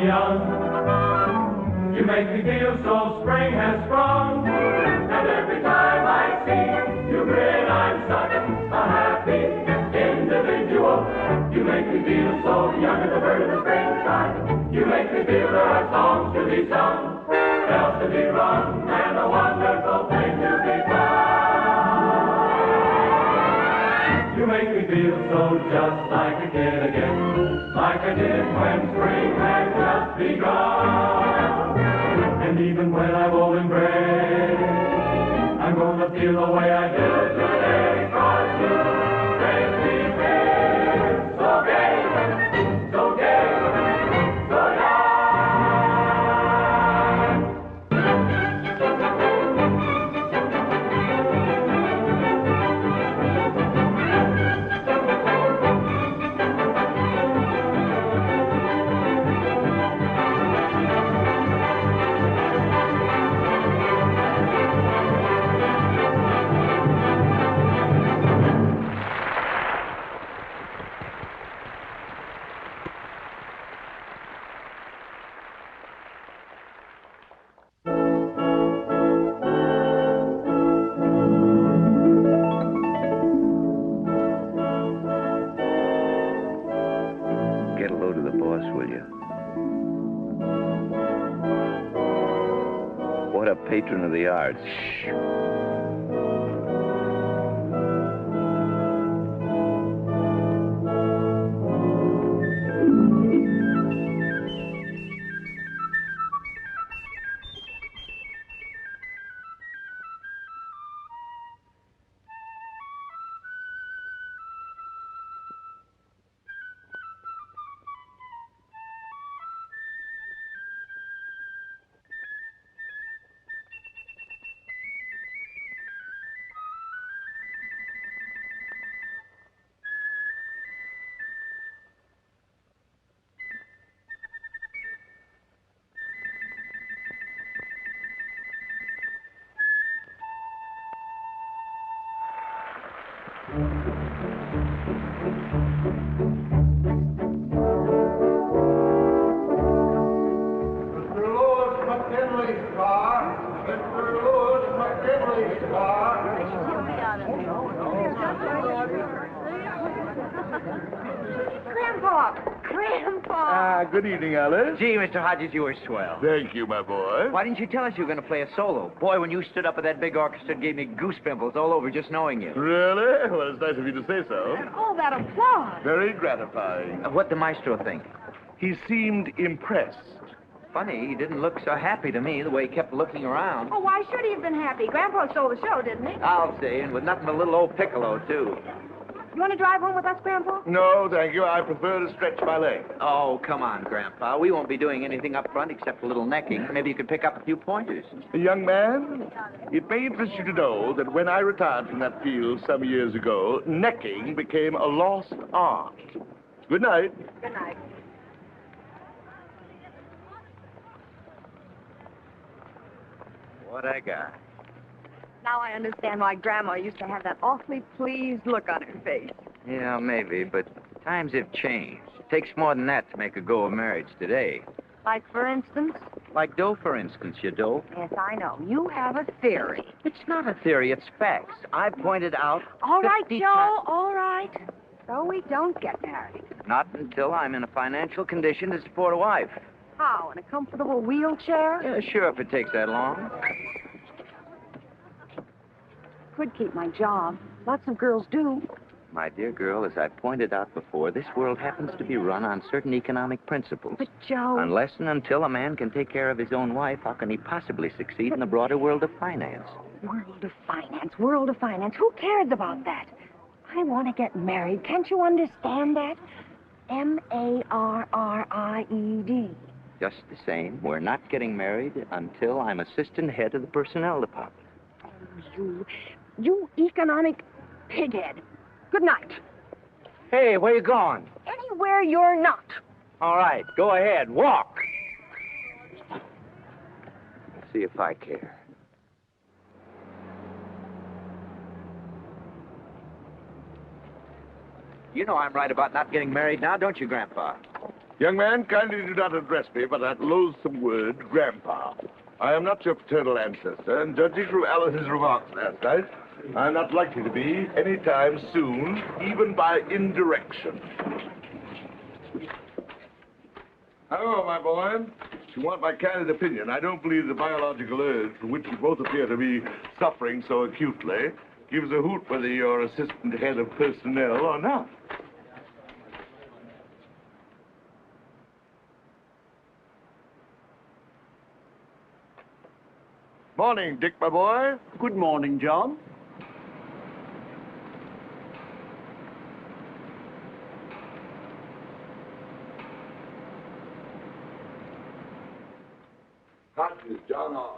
young. You make me feel so spring has sprung. And every time I see you grin, I'm such a happy individual. You make me feel so young as a bird in the springtime. You make me feel there are songs to be sung, bells to be rung, and a wonderful thing to be done. You make me feel so just like a kid again, like I did when spring had just begun. And even when I'm old and gray, I'm gonna feel the way I do today, 'cause you make me feel so gay, so gay, so young. Patron of the arts. Shh. Good evening, Alice. Gee, Mr. Hodges, you were swell. Thank you, my boy. Why didn't you tell us you were going to play a solo? Boy, when you stood up with that big orchestra, it gave me goose pimples all over just knowing you. Really? Well, it's nice of you to say so. And all that applause. Very gratifying. What'd the maestro think? He seemed impressed. Funny, he didn't look so happy to me, the way he kept looking around. Oh, why should he have been happy? Grandpa stole the show, didn't he? I'll say, and with nothing but a little old piccolo, too. You want to drive home with us, Grandpa? No, thank you. I prefer to stretch my legs. Oh, come on, Grandpa. We won't be doing anything up front except a little necking. Maybe you could pick up a few pointers. Young man, it may interest you to know that when I retired from that field some years ago, necking became a lost art. Good night. Good night. What I got? Now I understand why Grandma used to have that awfully pleased look on her face. Yeah, maybe, but times have changed. It takes more than that to make a go of marriage today. Like, for instance? Like dough, for instance, you dough. Yes, I know. You have a theory. It's not a theory, it's facts. I've pointed out All right, 50 Joe, all right. So we don't get married. Not until I'm in a financial condition to support a wife. How, in a comfortable wheelchair? Yeah, sure, if it takes that long. Could keep my job. Lots of girls do. My dear girl, as I've pointed out before, this world happens to be run on certain economic principles. But, Joe... Unless and until a man can take care of his own wife, how can he possibly succeed in the broader world of finance? World of finance, world of finance. Who cares about that? I want to get married. Can't you understand that? M-A-R-R-I-E-D. Just the same, we're not getting married until I'm assistant head of the personnel department. Oh, you economic pighead. Good night. Hey, where you going? Anywhere you're not. All right, go ahead. Walk. Let's see if I care. You know I'm right about not getting married now, don't you, Grandpa? Young man, kindly do not address me by that loathsome word, Grandpa. I am not your paternal ancestor, and judging from Alice's remarks last night, I'm not likely to be any time soon, even by indirection. Hello, my boy. If you want my candid opinion, I don't believe the biological urge from which you both appear to be suffering so acutely gives a hoot whether you're assistant head of personnel or not. Morning, Dick, my boy. Good morning, John. Hodges, John R.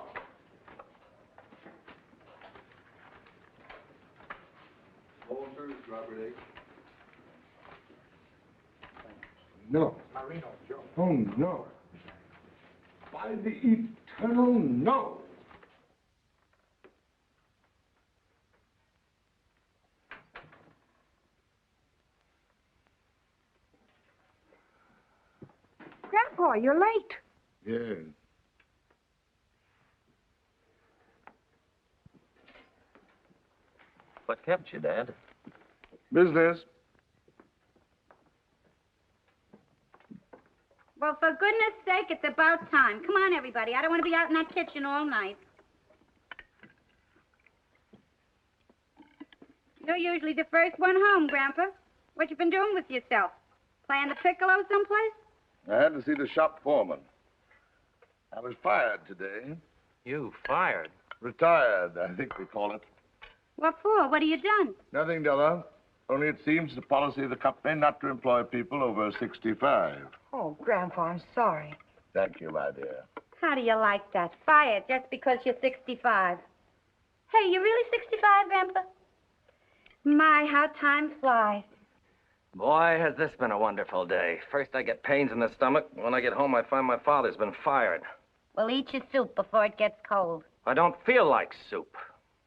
Walters, Robert H. No. Marino, Joe. Oh, no. By the eternal no. Grandpa, you're late. Yes. What kept you, Dad? Business. Well, for goodness sake, it's about time. Come on, everybody. I don't want to be out in that kitchen all night. You're usually the first one home, Grandpa. What you been doing with yourself? Playing the piccolo someplace? I had to see the shop foreman. I was fired today. You fired? Retired, I think they call it. What for? What have you done? Nothing, Della. Only it seems the policy of the company not to employ people over 65. Oh, Grandpa, I'm sorry. Thank you, my dear. How do you like that? Fired just because you're 65. Hey, you really 65, Grandpa? My, how time flies. Boy, has this been a wonderful day. First I get pains in the stomach. When I get home, I find my father's been fired. Well, eat your soup before it gets cold. I don't feel like soup.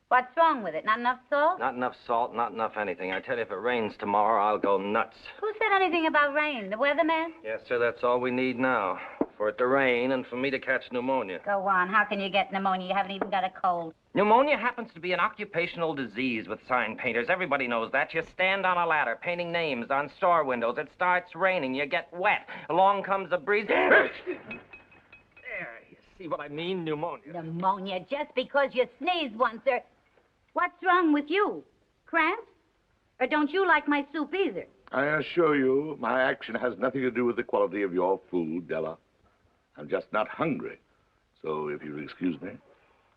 What's wrong with it? Not enough salt? Not enough salt, not enough anything. I tell you, if it rains tomorrow, I'll go nuts. Who said anything about rain? The weatherman? Yes, sir, that's all we need now. For it to rain and for me to catch pneumonia. Go on. How can you get pneumonia? You haven't even got a cold. Pneumonia happens to be an occupational disease with sign painters. Everybody knows that. You stand on a ladder painting names on store windows. It starts raining. You get wet. Along comes a breeze. There, you see what I mean? Pneumonia. Pneumonia just because you sneezed once, or... What's wrong with you? Cramps? Or don't you like my soup either? I assure you, my action has nothing to do with the quality of your food, Della. I'm just not hungry. So if you'll excuse me.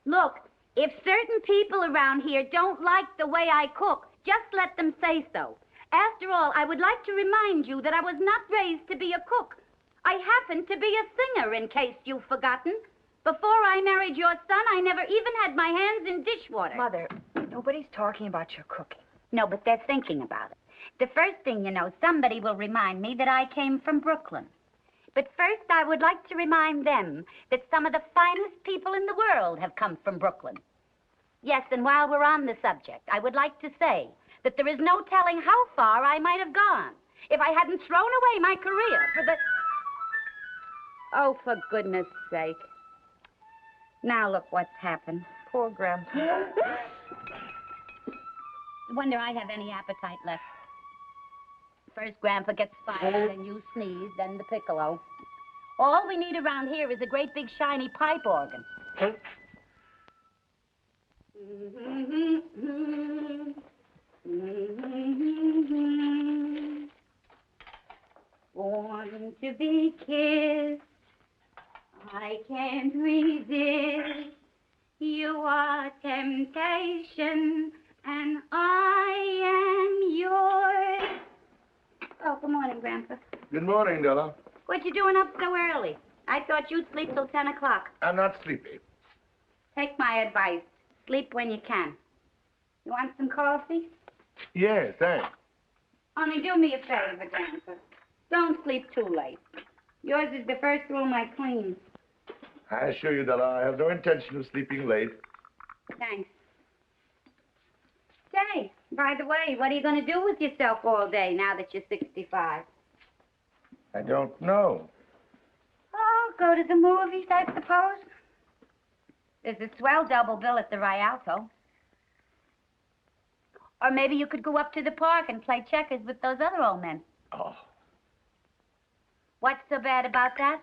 Look, if certain people around here don't like the way I cook, just let them say so. After all, I would like to remind you that I was not raised to be a cook. I happen to be a singer, in case you've forgotten. Before I married your son, I never even had my hands in dishwater. Mother, nobody's talking about your cooking. No, but they're thinking about it. The first thing you know, somebody will remind me that I came from Brooklyn. But first, I would like to remind them that some of the finest people in the world have come from Brooklyn. Yes, and while we're on the subject, I would like to say that there is no telling how far I might have gone if I hadn't thrown away my career for the... Oh, for goodness sake. Now look what's happened. Poor Grandpa. Wonder I have any appetite left. First Grandpa gets fired, then you sneeze, then the piccolo. All we need around here is a great big shiny pipe organ. Born to be kissed, I can't resist. You are temptation, and I am yours. Oh, good morning, Grandpa. Good morning, Della. What you doing up so early? I thought you'd sleep till 10 o'clock. I'm not sleepy. Take my advice. Sleep when you can. You want some coffee? Yes, thanks. Only do me a favor, Grandpa. Don't sleep too late. Yours is the first room I clean. I assure you, Della, I have no intention of sleeping late. Thanks. Say, by the way, what are you going to do with yourself all day now that you're 65? I don't know. Oh, go to the movies, I suppose. There's a swell double bill at the Rialto. Or maybe you could go up to the park and play checkers with those other old men. Oh. What's so bad about that?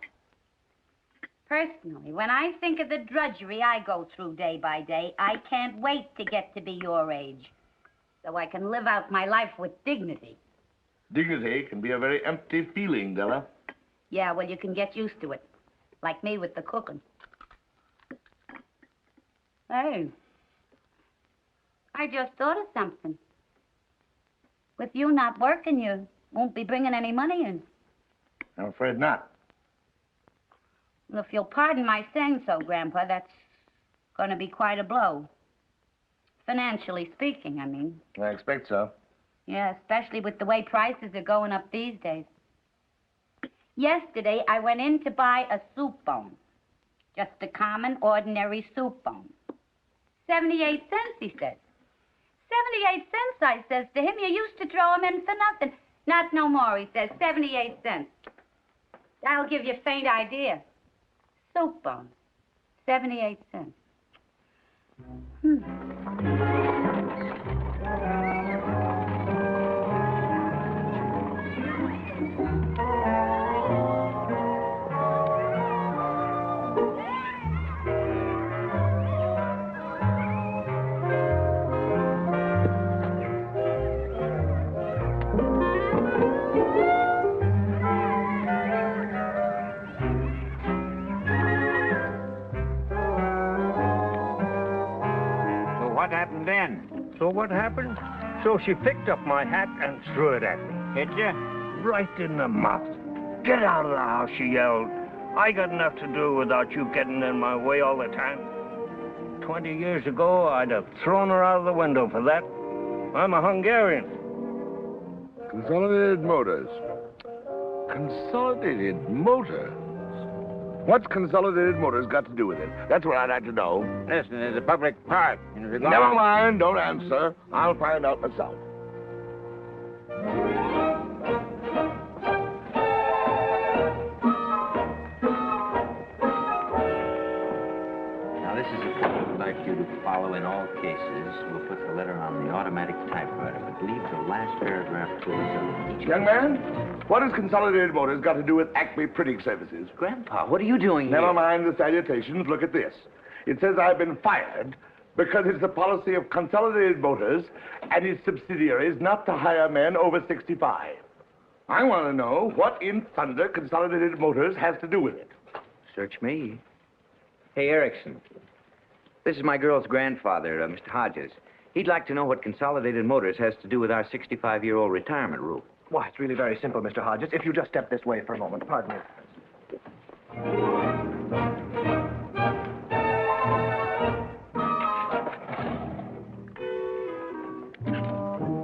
Personally, when I think of the drudgery I go through day by day, I can't wait to get to be your age, so I can live out my life with dignity. Dignity can be a very empty feeling, Della. Yeah, well, you can get used to it, like me with the cooking. Hey, I just thought of something. With you not working, you won't be bringing any money in. I'm afraid not. Well, if you'll pardon my saying so, Grandpa, that's going to be quite a blow. Financially speaking, I mean. I expect so. Yeah, especially with the way prices are going up these days. Yesterday, I went in to buy a soup bone. Just a common, ordinary soup bone. 78 cents, he says. 78 cents, I says to him. You used to throw them in for nothing. Not no more, he says. 78 cents. That'll give you a faint idea. Soup bone. 78 cents. What happened then? So what happened? So she picked up my hat and threw it at me. Hit you? Right in the mouth. Get out of the house, she yelled. I got enough to do without you getting in my way all the time. 20 years ago, I'd have thrown her out of the window for that. I'm a Hungarian. Consolidated Motors. Consolidated Motors? What's Consolidated Motors got to do with it? That's what I'd like to know. Listen, there's a public park in regard... Never mind, don't answer. I'll find out myself. Now, this is a code we'd like you to follow in all cases. We'll put the letter on the automatic typewriter, but leave the last paragraph to us. Young man, what has Consolidated Motors got to do with Acme Printing Services? Grandpa, what are you doing Never here? mind the salutations. Look at this. It says I've been fired because it's the policy of Consolidated Motors and its subsidiaries not to hire men over 65. I want to know what in thunder Consolidated Motors has to do with it. Search me. Hey, Erickson. This is my girl's grandfather, Mr. Hodges. He'd like to know what Consolidated Motors has to do with our 65-year-old retirement rule. Why, it's really very simple, Mr. Hodges. If you just step this way for a moment. Pardon me.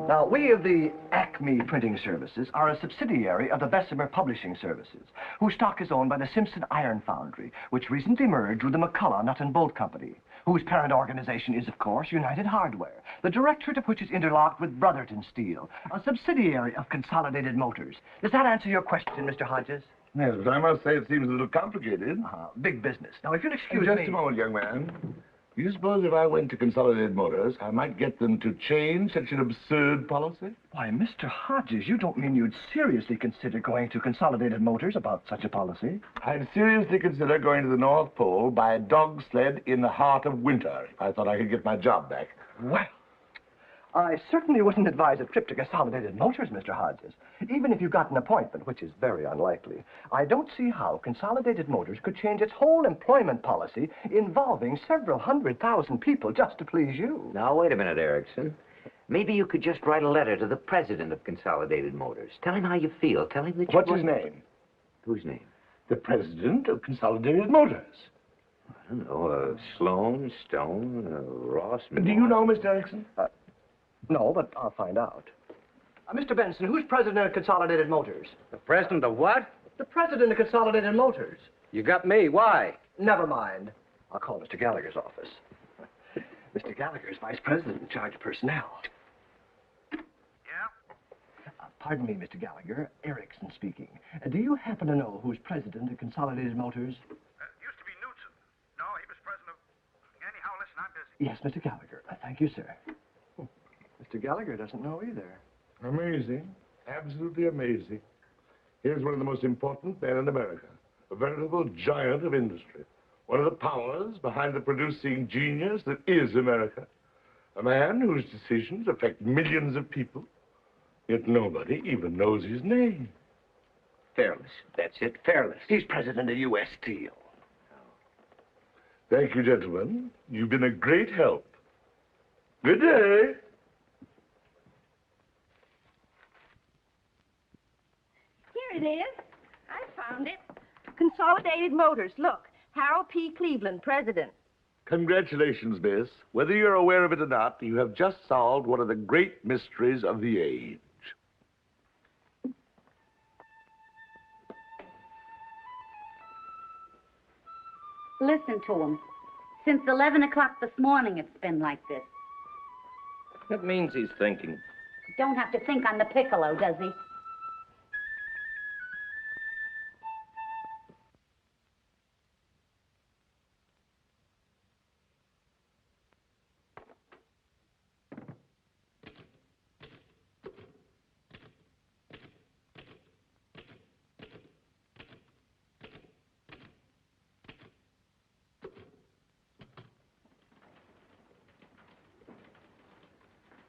Now, we of the Acme Printing Services are a subsidiary of the Bessemer Publishing Services, whose stock is owned by the Simpson Iron Foundry, which recently merged with the McCullough Nut and Bolt Company, whose parent organization is, of course, United Hardware, the directorate of which is interlocked with Brotherton Steel, a subsidiary of Consolidated Motors. Does that answer your question, Mr. Hodges? Yes, but I must say it seems a little complicated. Big business. Now, if you'll excuse Just me... a moment, young man. Do you suppose if I went to Consolidated Motors, I might get them to change such an absurd policy? Why, Mr. Hodges, you don't mean you'd seriously consider going to Consolidated Motors about such a policy? I'd seriously consider going to the North Pole by a dog sled in the heart of winter if I thought I could get my job back. Well, I certainly wouldn't advise a trip to Consolidated Motors, Mr. Hodges. Even if you got an appointment, which is very unlikely, I don't see how Consolidated Motors could change its whole employment policy involving several 100,000 people just to please you. Now, wait a minute, Erickson. Maybe you could just write a letter to the president of Consolidated Motors. Tell him how you feel. Tell him that you... What's his name? Whose name? The president of Consolidated Motors. I don't know, Sloan, Stone, Ross... Do you know, Mr. Erickson? No, but I'll find out. Mr. Benson, who's president of Consolidated Motors? The president of what? The president of Consolidated Motors. You got me. Why? Never mind. I'll call Mr. Gallagher's office. Mr. Gallagher's vice president in charge of personnel. Yeah? Pardon me, Mr. Gallagher. Erickson speaking. Do you happen to know who's president of Consolidated Motors? Used to be Knudsen. No, he was president of... Anyhow, listen, I'm busy. Yes, Mr. Gallagher. Thank you, sir. Mr. Gallagher doesn't know either. Amazing. Absolutely amazing. Here's one of the most important men in America. A veritable giant of industry. One of the powers behind the producing genius that is America. A man whose decisions affect millions of people. Yet nobody even knows his name. Fairless. That's it. Fairless. He's president of U.S. Steel. Thank you, gentlemen. You've been a great help. Good day. Here it is. I found it. Consolidated Motors. Look, Harold P. Cleveland, president. Congratulations, miss. Whether you're aware of it or not, you have just solved one of the great mysteries of the age. Listen to him. Since 11 o'clock this morning, it's been like this. That means he's thinking. Don't have to think on the piccolo, does he?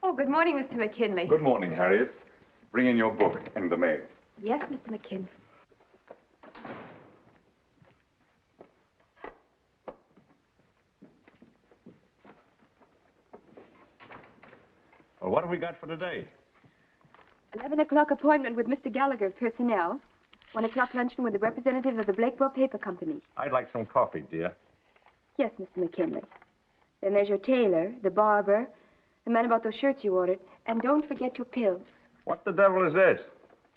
Oh, good morning, Mr. McKinley. Good morning, Harriet. Bring in your book and the mail. Yes, Mr. McKinley. Well, what have we got for today? 11 o'clock appointment with Mr. Gallagher, personnel. 1 o'clock luncheon with the representative of the Blakewell Paper Company. I'd like some coffee, dear. Yes, Mr. McKinley. Then there's your tailor, the barber, the man about those shirts you ordered. And don't forget your pills. What the devil is this?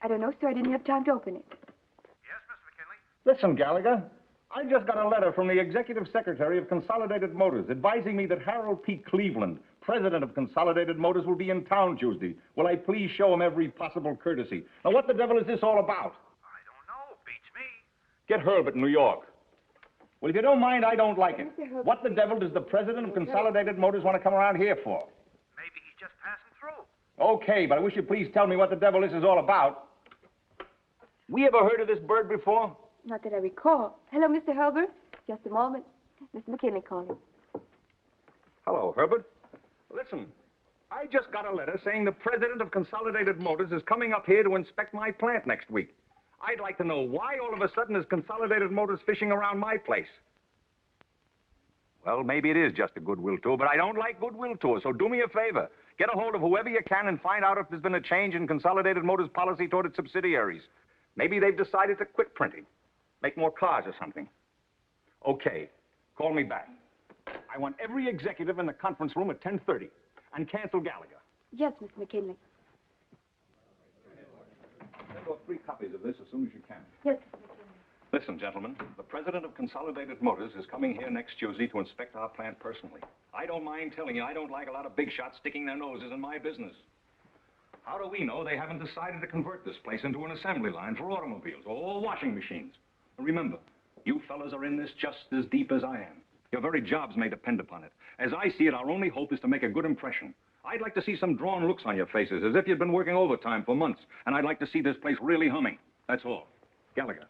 I don't know, sir. I didn't have time to open it. Yes, Mr. McKinley? Listen, Gallagher. I just got a letter from the Executive Secretary of Consolidated Motors advising me that Harold P. Cleveland, president of Consolidated Motors, will be in town Tuesday. Will I please show him every possible courtesy? Now, what the devil is this all about? I don't know. Beats me. Get Herbert in New York. Well, if you don't mind, I don't like it. What the devil does the president of Consolidated Motors want to come around here for? Maybe he's just passing through. Okay, but I wish you'd please tell me what the devil this is all about. We ever heard of this bird before? Not that I recall. Hello, Mr. Herbert. Just a moment. Mr. McKinley calling. Hello, Herbert. Listen, I just got a letter saying the president of Consolidated Motors is coming up here to inspect my plant next week. I'd like to know why all of a sudden is Consolidated Motors fishing around my place. Well, maybe it is just a goodwill tour, but I don't like goodwill tours, so do me a favor. Get a hold of whoever you can and find out if there's been a change in Consolidated Motors' policy toward its subsidiaries. Maybe they've decided to quit printing. Make more cars or something. Okay, call me back. I want every executive in the conference room at 10:30 and cancel Gallagher. Yes, Mr. McKinley. Send off 3 copies of this as soon as you can. Yes, Mr. McKinley. Listen, gentlemen, the president of Consolidated Motors is coming here next Tuesday to inspect our plant personally. I don't mind telling you I don't like a lot of big shots sticking their noses in my business. How do we know they haven't decided to convert this place into an assembly line for automobiles or washing machines? And remember, you fellas are in this just as deep as I am. Your very jobs may depend upon it. As I see it, our only hope is to make a good impression. I'd like to see some drawn looks on your faces, as if you'd been working overtime for months, and I'd like to see this place really humming. That's all. Gallagher,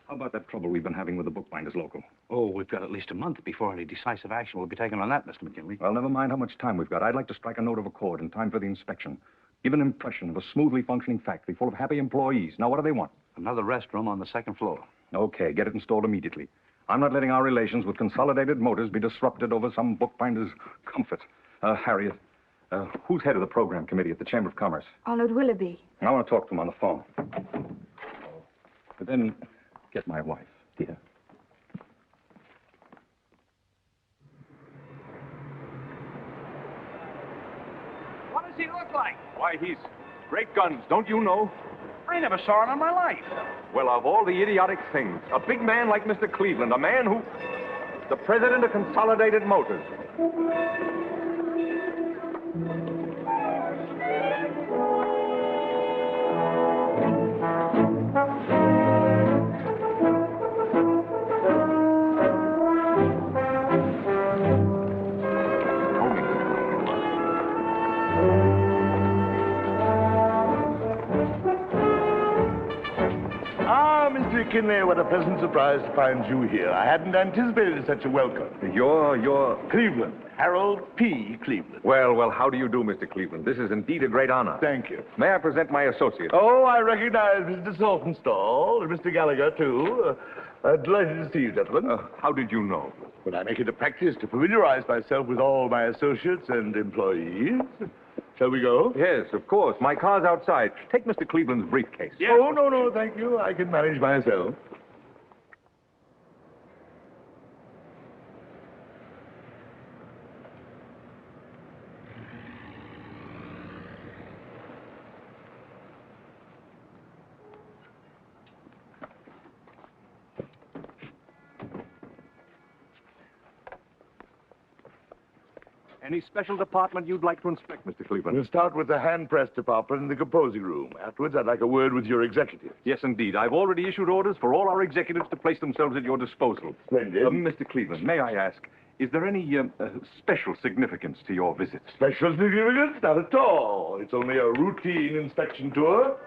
how about that trouble we've been having with the bookbinders local? Oh, we've got at least a month before any decisive action will be taken on that, Mr. McKinley. Well, never mind how much time we've got. I'd like to strike a note of accord in time for the inspection. Give an impression of a smoothly functioning factory full of happy employees. Now, what do they want? Another restroom on the 2nd floor. Okay, get it installed immediately. I'm not letting our relations with Consolidated Motors be disrupted over some bookbinder's comfort. Harriet, who's head of the program committee at the Chamber of Commerce? Arnold Willoughby. I want to talk to him on the phone. But then get my wife, dear. What does he look like? Why, he's great guns, don't you know? I never saw him in my life. Well, of all the idiotic things, a big man like Mr. Cleveland, a man who... the president of Consolidated Motors. Mr. McKinley, what a pleasant surprise to find you here. I hadn't anticipated such a welcome. You're... Cleveland. Harold P. Cleveland. Well, how do you do, Mr. Cleveland? This is indeed a great honor. Thank you. May I present my associate? Oh, I recognize Mr. Saltonstall and Mr. Gallagher, too. Delighted to see you, gentlemen. How did you know? Well, I make it a practice to familiarize myself with all my associates and employees. Shall we go? Yes, of course. My car's outside. Take Mr. Cleveland's briefcase. Yes. Oh, no, thank you. I can manage myself. Any special department you'd like to inspect, Mr. Cleveland? We'll start with the hand press department in the composing room. Afterwards, I'd like a word with your executive. Yes, indeed. I've already issued orders for all our executives to place themselves at your disposal. Splendid. Mr. Cleveland, may I ask, is there any special significance to your visit? Special significance? Not at all. It's only a routine inspection tour.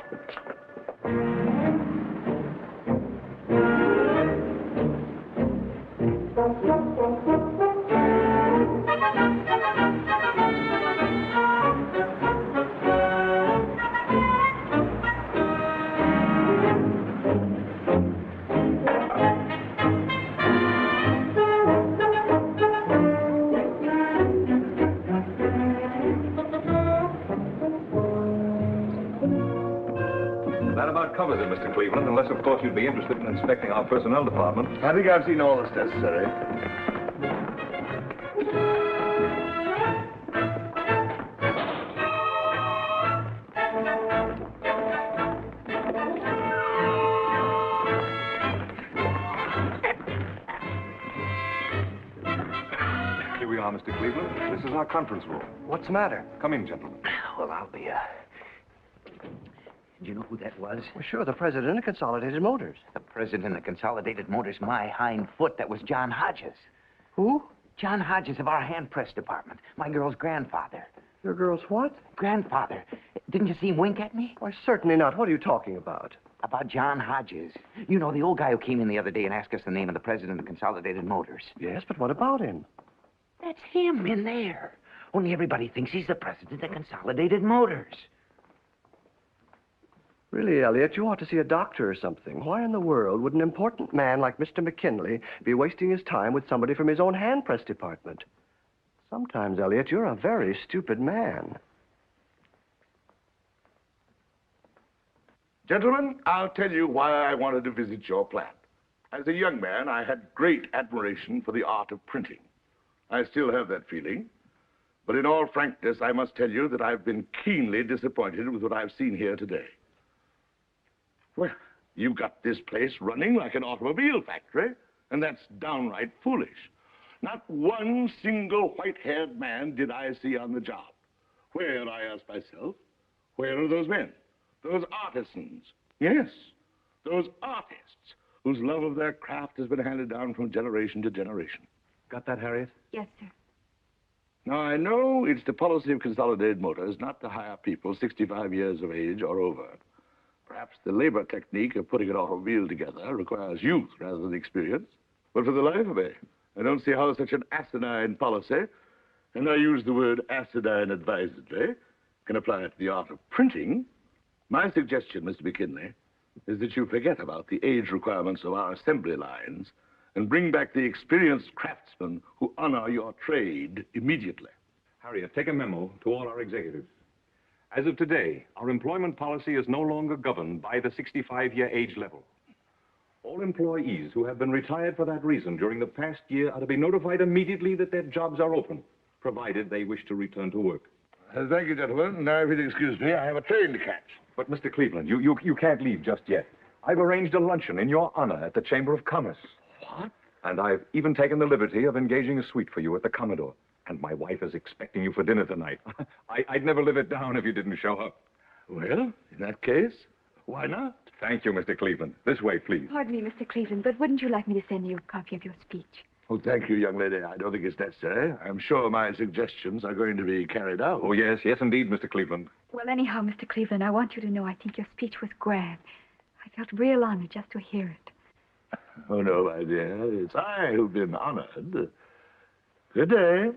That about covers it, Mr. Cleveland, unless, of course, you'd be interested in inspecting our personnel department. I think I've seen all that's necessary. Here we are, Mr. Cleveland. This is our conference room. What's the matter? Come in, gentlemen. Well, I'll be, Do you know who that was? Well, sure, the president of Consolidated Motors. The president of Consolidated Motors, my hind foot. That was John Hodges. Who? John Hodges of our hand press department. My girl's grandfather. Your girl's what? Grandfather. Didn't you see him wink at me? Why, certainly not. What are you talking about? About John Hodges. You know, the old guy who came in the other day and asked us the name of the president of Consolidated Motors. Yes, but what about him? That's him in there. Only everybody thinks he's the president of Consolidated Motors. Really, Elliot, you ought to see a doctor or something. Why in the world would an important man like Mr. McKinley be wasting his time with somebody from his own hand press department? Sometimes, Elliot, you're a very stupid man. Gentlemen, I'll tell you why I wanted to visit your plant. As a young man, I had great admiration for the art of printing. I still have that feeling. But in all frankness, I must tell you that I've been keenly disappointed with what I've seen here today. Well, you've got this place running like an automobile factory, and that's downright foolish. Not one single white-haired man did I see on the job. Where, I ask myself, where are those men? Those artisans? Yes, those artists whose love of their craft has been handed down from generation to generation. Got that, Harriet? Yes, sir. Now, I know it's the policy of Consolidated Motors not to hire people 65 years of age or over. Perhaps the labor technique of putting an automobile together requires youth rather than experience. But for the life of me, I don't see how such an asinine policy, and I use the word asinine advisedly, can apply to the art of printing. My suggestion, Mr. McKinley, is that you forget about the age requirements of our assembly lines and bring back the experienced craftsmen who honor your trade immediately. Harriet, take a memo to all our executives. As of today, our employment policy is no longer governed by the 65-year age level. All employees who have been retired for that reason during the past year are to be notified immediately that their jobs are open, provided they wish to return to work. Thank you, gentlemen. Now, if you'll excuse me, I have a train to catch. But, Mr. Cleveland, you can't leave just yet. I've arranged a luncheon in your honor at the Chamber of Commerce. What? And I've even taken the liberty of engaging a suite for you at the Commodore. And my wife is expecting you for dinner tonight. I'd never live it down if you didn't show up. Well, in that case, why not? Thank you, Mr. Cleveland. This way, please. Pardon me, Mr. Cleveland, but wouldn't you like me to send you a copy of your speech? Oh, thank you, young lady. I don't think it's necessary. I'm sure my suggestions are going to be carried out. Oh, yes, indeed, Mr. Cleveland. Well, anyhow, Mr. Cleveland, I want you to know I think your speech was grand. I felt real honored just to hear it. Oh, no, my dear. It's I who've been honored. Good day.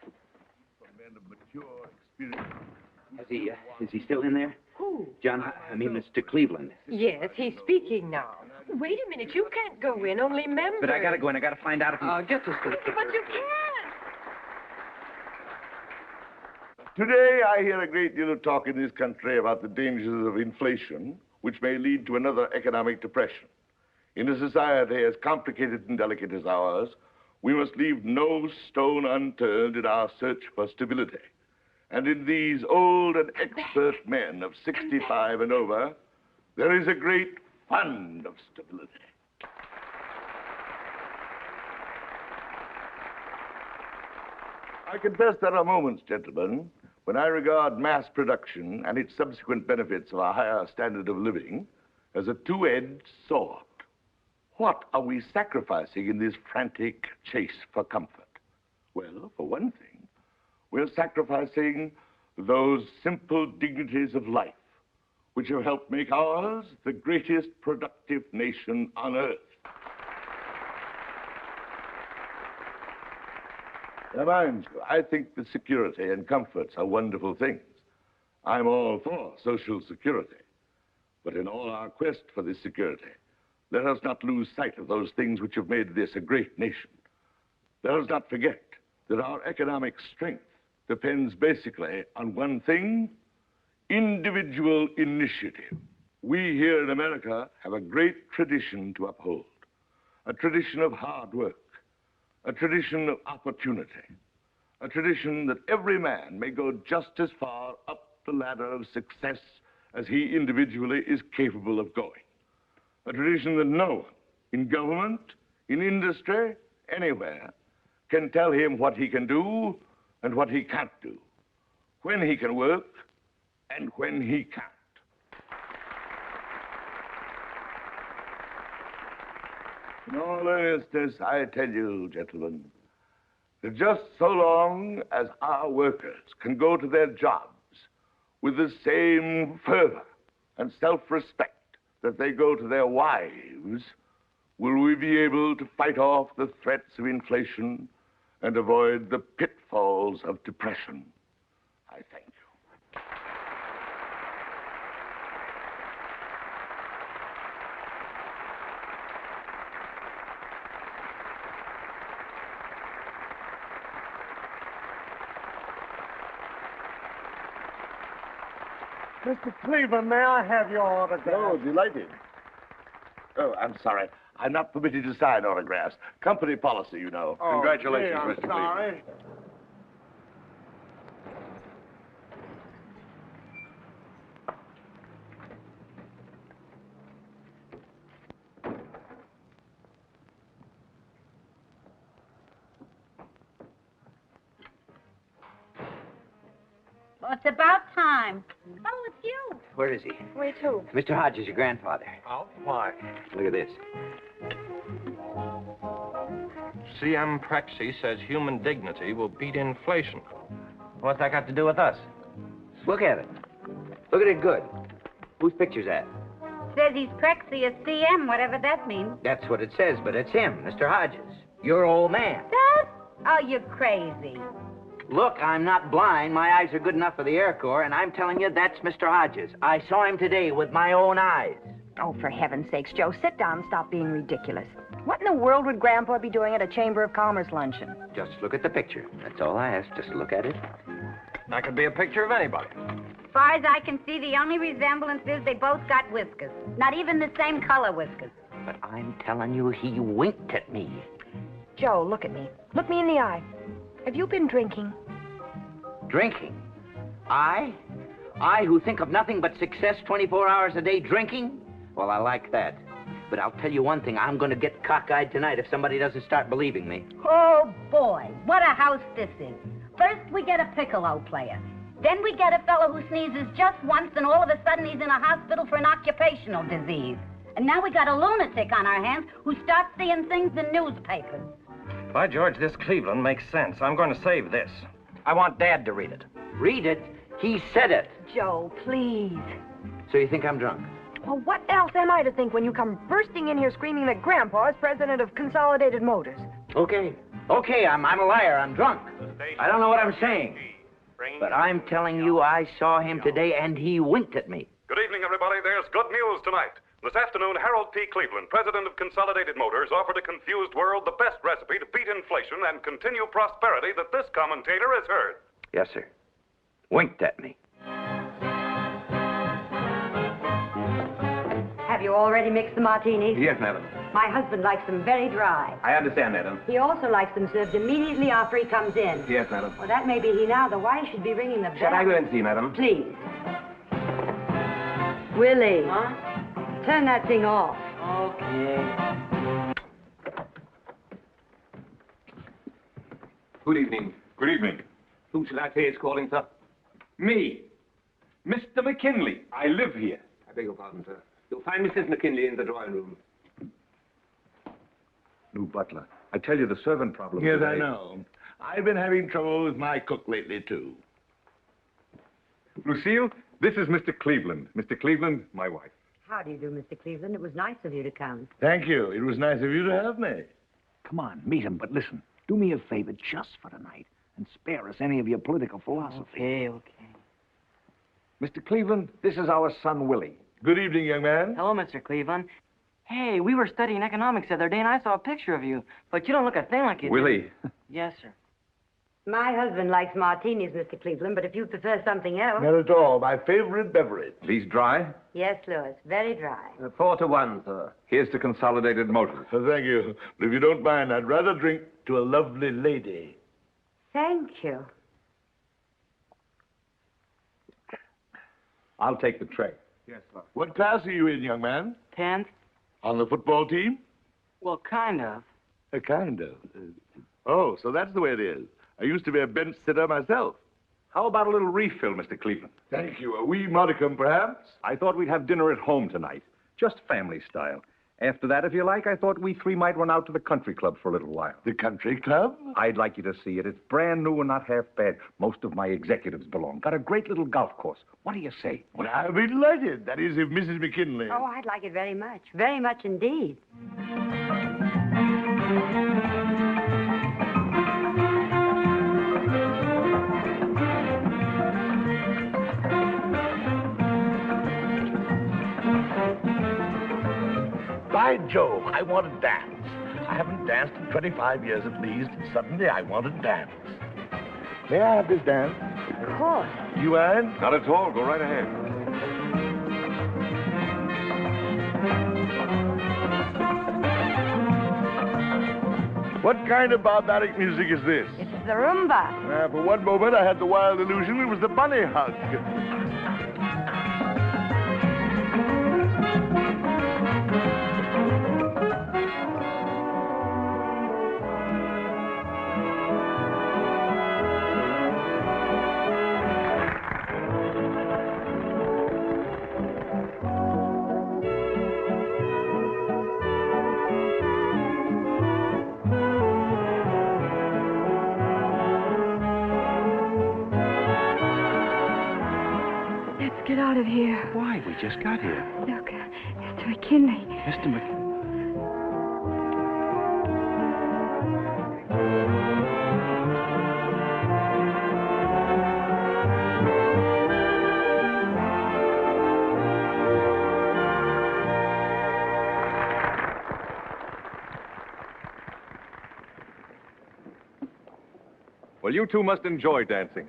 For men of mature experience. Is he still in there? Who? John, I mean, Mr. Cleveland. Yes, he's speaking now. Wait a minute, you can't go in, only members. But I gotta go in. I gotta find out if he... Get this to the... But you can't. Today, I hear a great deal of talk in this country about the dangers of inflation, which may lead to another economic depression. In a society as complicated and delicate as ours, we must leave no stone unturned in our search for stability. And in these old and expert men of 65 and over, there is a great fund of stability. I confess there are moments, gentlemen, when I regard mass production and its subsequent benefits of a higher standard of living as a two-edged sword. What are we sacrificing in this frantic chase for comfort? Well, for one thing, we're sacrificing those simple dignities of life which have helped make ours the greatest productive nation on earth. Now, mind you, I think that security and comforts are wonderful things. I'm all for social security. But in all our quest for this security, let us not lose sight of those things which have made this a great nation. Let us not forget that our economic strength depends basically on one thing: individual initiative. We here in America have a great tradition to uphold, a tradition of hard work, a tradition of opportunity, a tradition that every man may go just as far up the ladder of success as he individually is capable of going. A tradition that no one, in government, in industry, anywhere, can tell him what he can do and what he can't do, when he can work and when he can't. In all earnestness, I tell you, gentlemen, that just so long as our workers can go to their jobs with the same fervor and self-respect that they go to their wives, will we be able to fight off the threats of inflation and avoid the pitfalls of depression. I thank you. Mr. Cleveland, may I have your autograph? Oh, delighted. Oh, I'm sorry. I'm not permitted to sign autographs. Company policy, you know. Oh, Congratulations, gee, I'm Mr. sorry. Cleveland. Well, it's about time. Oh, it's you. Where is he? Where to? Mr. Hodges, your grandfather. Oh, why? Look at this. C.M. Prexy says human dignity will beat inflation. What's that got to do with us? Look at it. Look at it good. Whose picture's that? Says he's Prexy as CM, whatever that means. That's what it says, but it's him, Mr. Hodges. Your old man. That? Oh, you're crazy. Look, I'm not blind. My eyes are good enough for the Air Corps, and I'm telling you, that's Mr. Hodges. I saw him today with my own eyes. Oh, for heaven's sakes, Joe, sit down and stop being ridiculous. What in the world would Grandpa be doing at a Chamber of Commerce luncheon? Just look at the picture. That's all I ask. Just look at it. That could be a picture of anybody. As far as I can see, the only resemblance is they both got whiskers. Not even the same color whiskers. But I'm telling you, he winked at me. Joe, look at me. Look me in the eye. Have you been drinking? Drinking? I who think of nothing but success 24 hours a day drinking? Well, I like that. But I'll tell you one thing, I'm going to get cockeyed tonight if somebody doesn't start believing me. Oh, boy, what a house this is. First, we get a piccolo player. Then we get a fellow who sneezes just once, and all of a sudden he's in a hospital for an occupational disease. And now we got a lunatic on our hands who starts seeing things in newspapers. By George, this Cleveland makes sense. I'm going to save this. I want Dad to read it. Read it? He said it. Joe, please. So you think I'm drunk? Well, what else am I to think when you come bursting in here screaming that Grandpa is president of Consolidated Motors? Okay, I'm a liar. I'm drunk. I don't know what I'm saying. But I'm telling you, I saw him today, and he winked at me. Good evening, everybody. There's good news tonight. This afternoon, Harold P. Cleveland, president of Consolidated Motors, offered a confused world the best recipe to beat inflation and continue prosperity that this commentator has heard. Yes, sir. Winked at me. Have you already mixed the martinis? Yes, madam. My husband likes them very dry. I understand, madam. He also likes them served immediately after he comes in. Yes, madam. Well, that may be he now, though why should be ringing the bell? Shall I go and see, madam? Please. Willie. Huh? Turn that thing off. Okay. Good evening. Good evening. Who should I say is calling, sir? Me. Mr. McKinley. I live here. I beg your pardon, sir. You'll find Mrs. McKinley in the drawing room. New butler. I tell you, the servant problem. Yes, today. I know. I've been having trouble with my cook lately, too. Lucille, this is Mr. Cleveland. Mr. Cleveland, my wife. How do you do, Mr. Cleveland? It was nice of you to come. Thank you. It was nice of you to have me. Come on, meet him, but listen. Do me a favor just for tonight and spare us any of your political philosophy. Okay. Mr. Cleveland, this is our son, Willie. Good evening, young man. Hello, Mr. Cleveland. Hey, we were studying economics the other day, and I saw a picture of you. But you don't look a thing like you do. Willie. Yes, sir. My husband likes martinis, Mr. Cleveland, but if you prefer something else... Not at all. My favorite beverage. These dry? Yes, Louis, very dry. 4-1, sir. Here's to Consolidated Motors. Thank you. But if you don't mind, I'd rather drink to a lovely lady. Thank you. I'll take the tray. Yes, sir. What class are you in, young man? 10th? On the football team? Well, kind of. Kind of. Oh, so that's the way it is. I used to be a bench sitter myself. How about a little refill, Mr. Cleveland? Thank you. A wee modicum, perhaps? I thought we'd have dinner at home tonight. Just family style. After that, if you like, I thought we three might run out to the country club for a little while. The country club? I'd like you to see it. It's brand new and not half bad. Most of my executives belong. Got a great little golf course. What do you say? Well, I'll be delighted. That is, if Mrs. McKinley... Oh, I'd like it very much. Very much indeed. By Jove, I want to dance. I haven't danced in 25 years at least, and suddenly I want to dance. May I have this dance? Of course. You mind? Not at all. Go right ahead. What kind of barbaric music is this? It's the rumba. For one moment, I had the wild illusion it was the bunny hug. Get out of here. Why? We just got here. Look, Mr. McKinley. Mr. McKinley. Well, you two must enjoy dancing.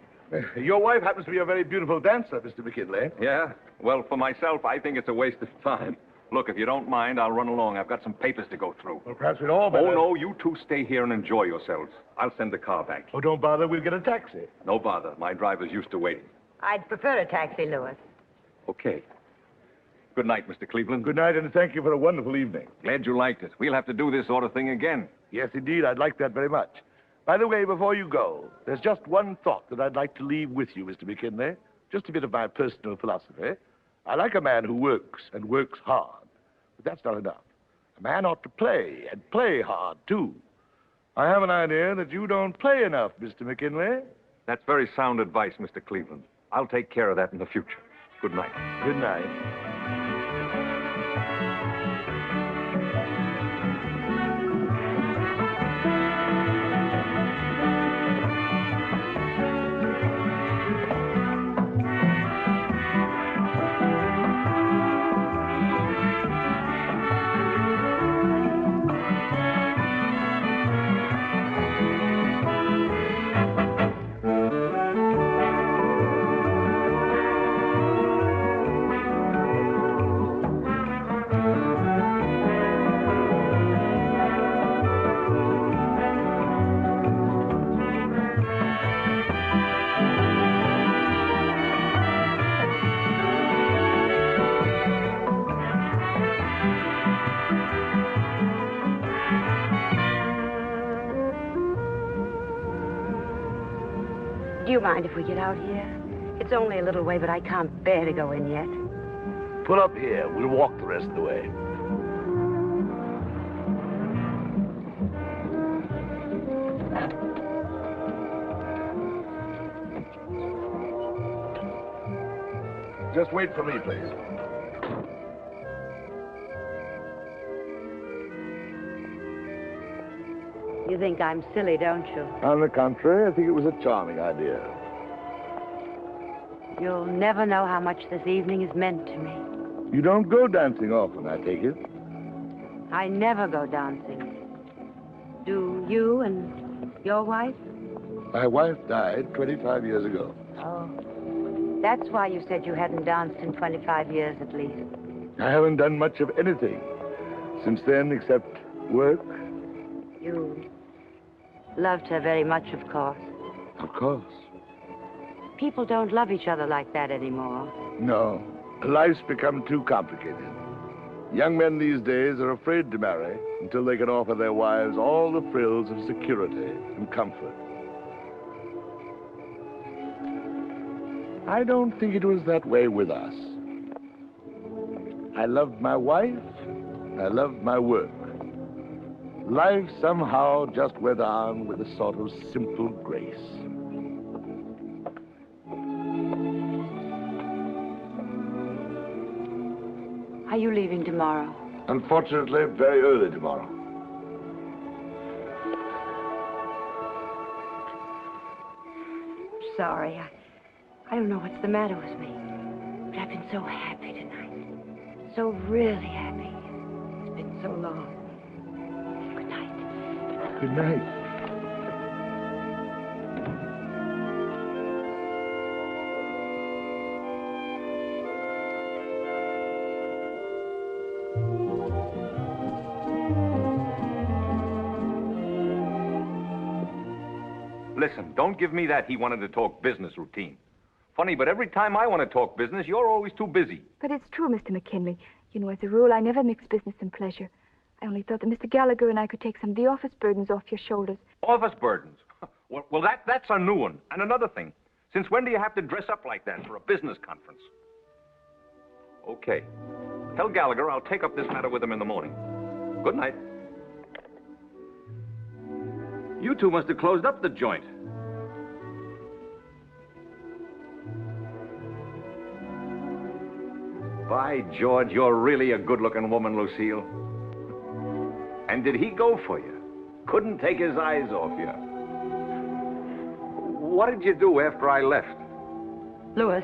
Your wife happens to be a very beautiful dancer, Mr. McKinley. Yeah? Well, for myself, I think it's a waste of time. Look, if you don't mind, I'll run along. I've got some papers to go through. Well, perhaps we'd all better... Oh, no, you two stay here and enjoy yourselves. I'll send the car back. Oh, don't bother. We'll get a taxi. No bother. My driver's used to waiting. I'd prefer a taxi, Louis. Okay. Good night, Mr. Cleveland. Good night, and thank you for a wonderful evening. Glad you liked it. We'll have to do this sort of thing again. Yes, indeed. I'd like that very much. By the way, before you go, there's just one thought that I'd like to leave with you, Mr. McKinley. Just a bit of my personal philosophy. I like a man who works, and works hard. But that's not enough. A man ought to play, and play hard, too. I have an idea that you don't play enough, Mr. McKinley. That's very sound advice, Mr. Cleveland. I'll take care of that in the future. Good night. Good night. mind if we get out here? It's only a little way, but I can't bear to go in yet. Pull up here. We'll walk the rest of the way. Just wait for me, please. You think I'm silly, don't you? On the contrary, I think it was a charming idea. You'll never know how much this evening has meant to me. You don't go dancing often, I take it. I never go dancing. Do you and your wife? My wife died 25 years ago. Oh. That's why you said you hadn't danced in 25 years at least. I haven't done much of anything since then except work. You loved her very much, of course. Of course. People don't love each other like that anymore. No. Life's become too complicated. Young men these days are afraid to marry until they can offer their wives all the frills of security and comfort. I don't think it was that way with us. I loved my wife. I loved my work. Life somehow just went on with a sort of simple grace. Are you leaving tomorrow? Unfortunately, very early tomorrow. Sorry. I don't know what's the matter with me. But I've been so happy tonight. So really happy. It's been so long. Good night. Good night. Listen, don't give me that he wanted to talk business routine. Funny, but every time I want to talk business, you're always too busy. But it's true, Mr. McKinley. You know, as a rule, I never mix business and pleasure. I only thought that Mr. Gallagher and I could take some of the office burdens off your shoulders. Office burdens? Well, that's a new one. And another thing, since when do you have to dress up like that for a business conference? Okay. Tell Gallagher I'll take up this matter with him in the morning. Good night. You two must have closed up the joint. By George, you're really a good-looking woman, Lucille. And did he go for you? Couldn't take his eyes off you. What did you do after I left? Louis,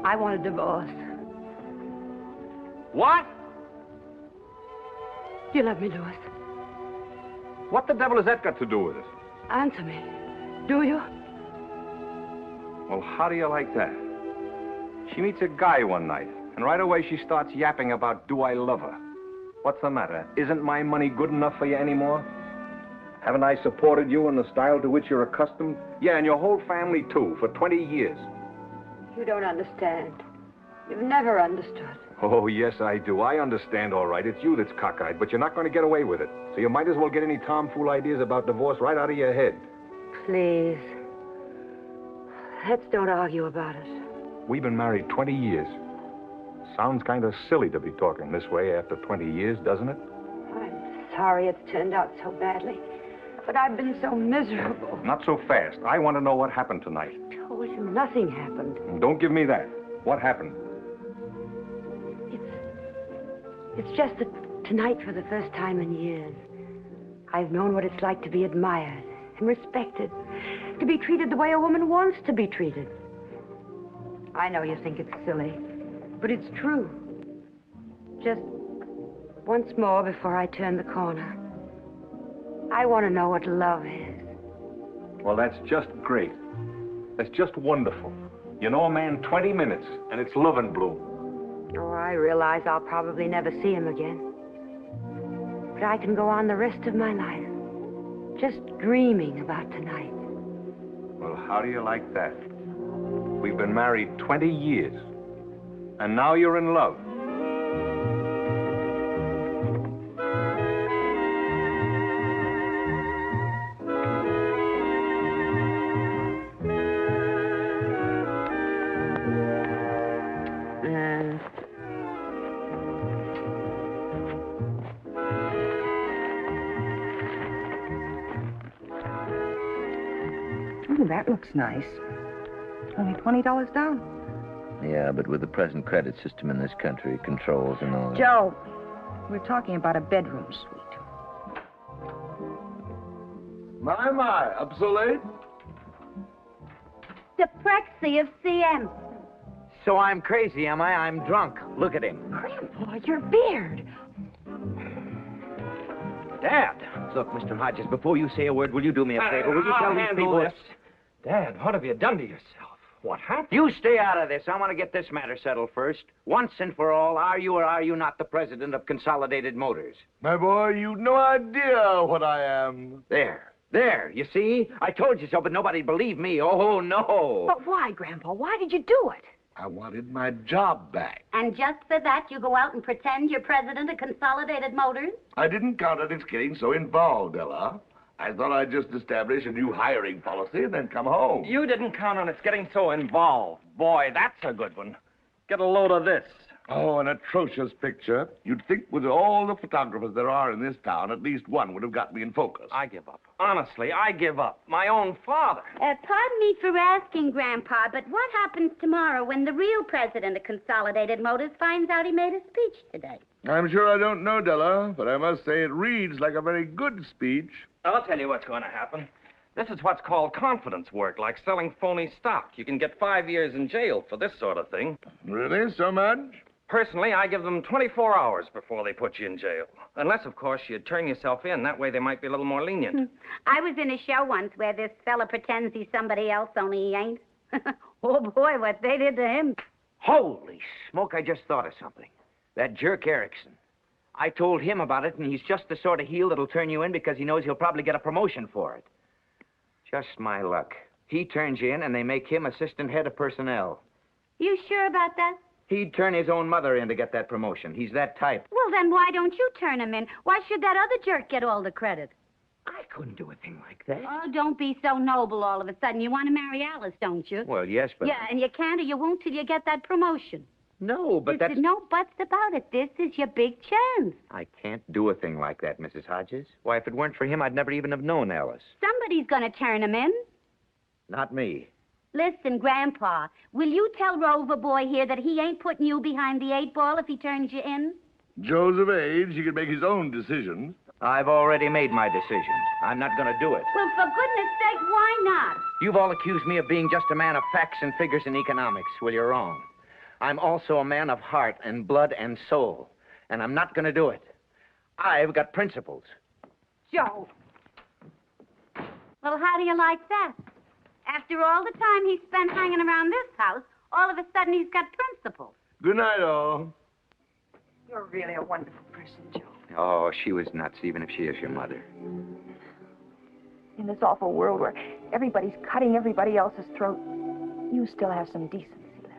I want a divorce. What? You love me, Louis. What the devil has that got to do with it? Answer me. Do you? Well, how do you like that? She meets a guy one night, and right away she starts yapping about, do I love her? What's the matter? Isn't my money good enough for you anymore? Haven't I supported you in the style to which you're accustomed? Yeah, and your whole family, too, for 20 years. You don't understand. You've never understood. Oh, yes, I do. I understand, all right. It's you that's cockeyed, but you're not going to get away with it. So you might as well get any tomfool ideas about divorce right out of your head. Please. Let's don't argue about it. We've been married 20 years. Sounds kind of silly to be talking this way after 20 years, doesn't it? I'm sorry it's turned out so badly, but I've been so miserable. Not so fast. I want to know what happened tonight. I told you nothing happened. Don't give me that. What happened? It's just that tonight, for the first time in years, I've known what it's like to be admired and respected, to be treated the way a woman wants to be treated. I know you think it's silly, but it's true. Just once more before I turn the corner, I want to know what love is. Well, that's just great. That's just wonderful. You know a man 20 minutes, and it's love and bloom. Oh, I realize I'll probably never see him again. But I can go on the rest of my life just dreaming about tonight. Well, how do you like that? We've been married 20 years, and now you're in love. Ooh, that looks nice. Only $20 down. Yeah, but with the present credit system in this country, controls and all that. Joe, we're talking about a bedroom suite. My, up so late? The Prexy of CM. So I'm crazy, am I? I'm drunk. Look at him. Grandpa, your beard. Dad! Look, Mr. Hodges, before you say a word, will you do me a favor? Will you tell these people... this. Dad, what have you done to yourself? What happened? You stay out of this. I want to get this matter settled first. Once and for all, are you or are you not the president of Consolidated Motors? My boy, you've no idea what I am. There, you see? I told you so, but nobody believed me. Oh, no. But why, Grandpa? Why did you do it? I wanted my job back. And just for that, you go out and pretend you're president of Consolidated Motors? I didn't count on its getting so involved, Ella. I thought I'd just establish a new hiring policy and then come home. You didn't count on its getting so involved. Boy, that's a good one. Get a load of this. Oh, an atrocious picture. You'd think with all the photographers there are in this town, at least one would have got me in focus. I give up. Honestly, I give up. My own father. Pardon me for asking, Grandpa, but what happens tomorrow when the real president of Consolidated Motors finds out he made a speech today? I'm sure I don't know, Della, but I must say it reads like a very good speech. I'll tell you what's going to happen. This is what's called confidence work, like selling phony stock. You can get 5 years in jail for this sort of thing. Really? So much? Personally, I give them 24 hours before they put you in jail. Unless, of course, you turn yourself in. That way they might be a little more lenient. I was in a show once where this fella pretends he's somebody else, only he ain't. Oh, boy, what they did to him. Holy smoke, I just thought of something. That jerk Erickson. I told him about it, and he's just the sort of heel that'll turn you in because he knows he'll probably get a promotion for it. Just my luck. He turns you in, and they make him assistant head of personnel. You sure about that? He'd turn his own mother in to get that promotion. He's that type. Well, then why don't you turn him in? Why should that other jerk get all the credit? I couldn't do a thing like that. Oh, don't be so noble all of a sudden. You want to marry Alice, don't you? Well, yes, but... Yeah, and you can't or you won't till you get that promotion. No, but There's no buts about it. This is your big chance. I can't do a thing like that, Mrs. Hodges. Why, if it weren't for him, I'd never even have known Alice. Somebody's going to turn him in. Not me. Listen, Grandpa, will you tell Rover Boy here that he ain't putting you behind the 8 ball if he turns you in? Joe's of age. He can make his own decisions. I've already made my decisions. I'm not going to do it. Well, for goodness sake, why not? You've all accused me of being just a man of facts and figures in economics. Well, you're wrong. I'm also a man of heart and blood and soul, and I'm not going to do it. I've got principles. Joe. Well, how do you like that? After all the time he spent hanging around this house, all of a sudden he's got principles. Good night, all. You're really a wonderful person, Joe. Oh, she was nuts, even if she is your mother. In this awful world where everybody's cutting everybody else's throat, you still have some decency left.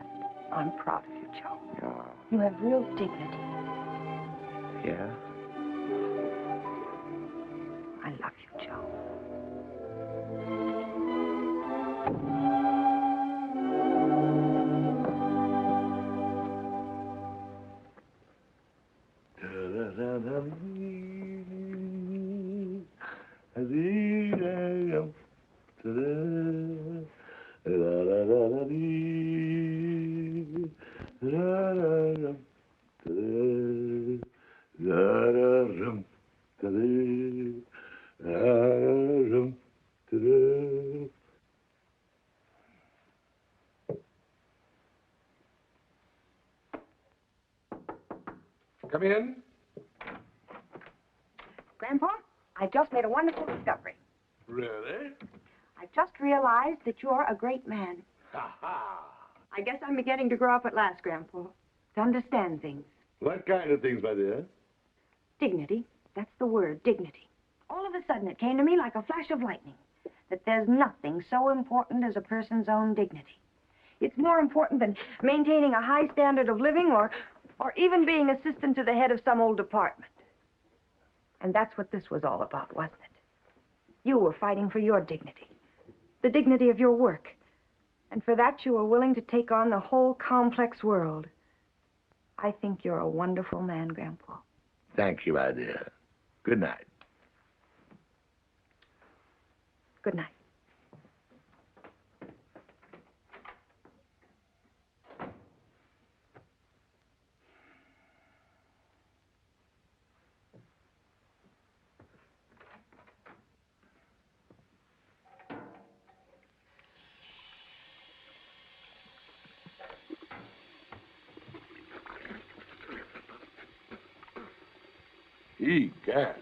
I'm proud of you, Joe. Oh. You have real dignity. Yeah? I love you, Joe. Come in. Grandpa, I just made a wonderful discovery. Really? I just realized that you're a great man. Ha-ha. I guess I'm beginning to grow up at last, Grandpa, to understand things. What kind of things, my dear? Dignity. That's the word, dignity. All of a sudden, it came to me like a flash of lightning that there's nothing so important as a person's own dignity. It's more important than maintaining a high standard of living or even being assistant to the head of some old department. And that's what this was all about, wasn't it? You were fighting for your dignity, the dignity of your work. And for that, you were willing to take on the whole complex world. I think you're a wonderful man, Grandpa. Thank you, my dear. Good night. Good night. Egad.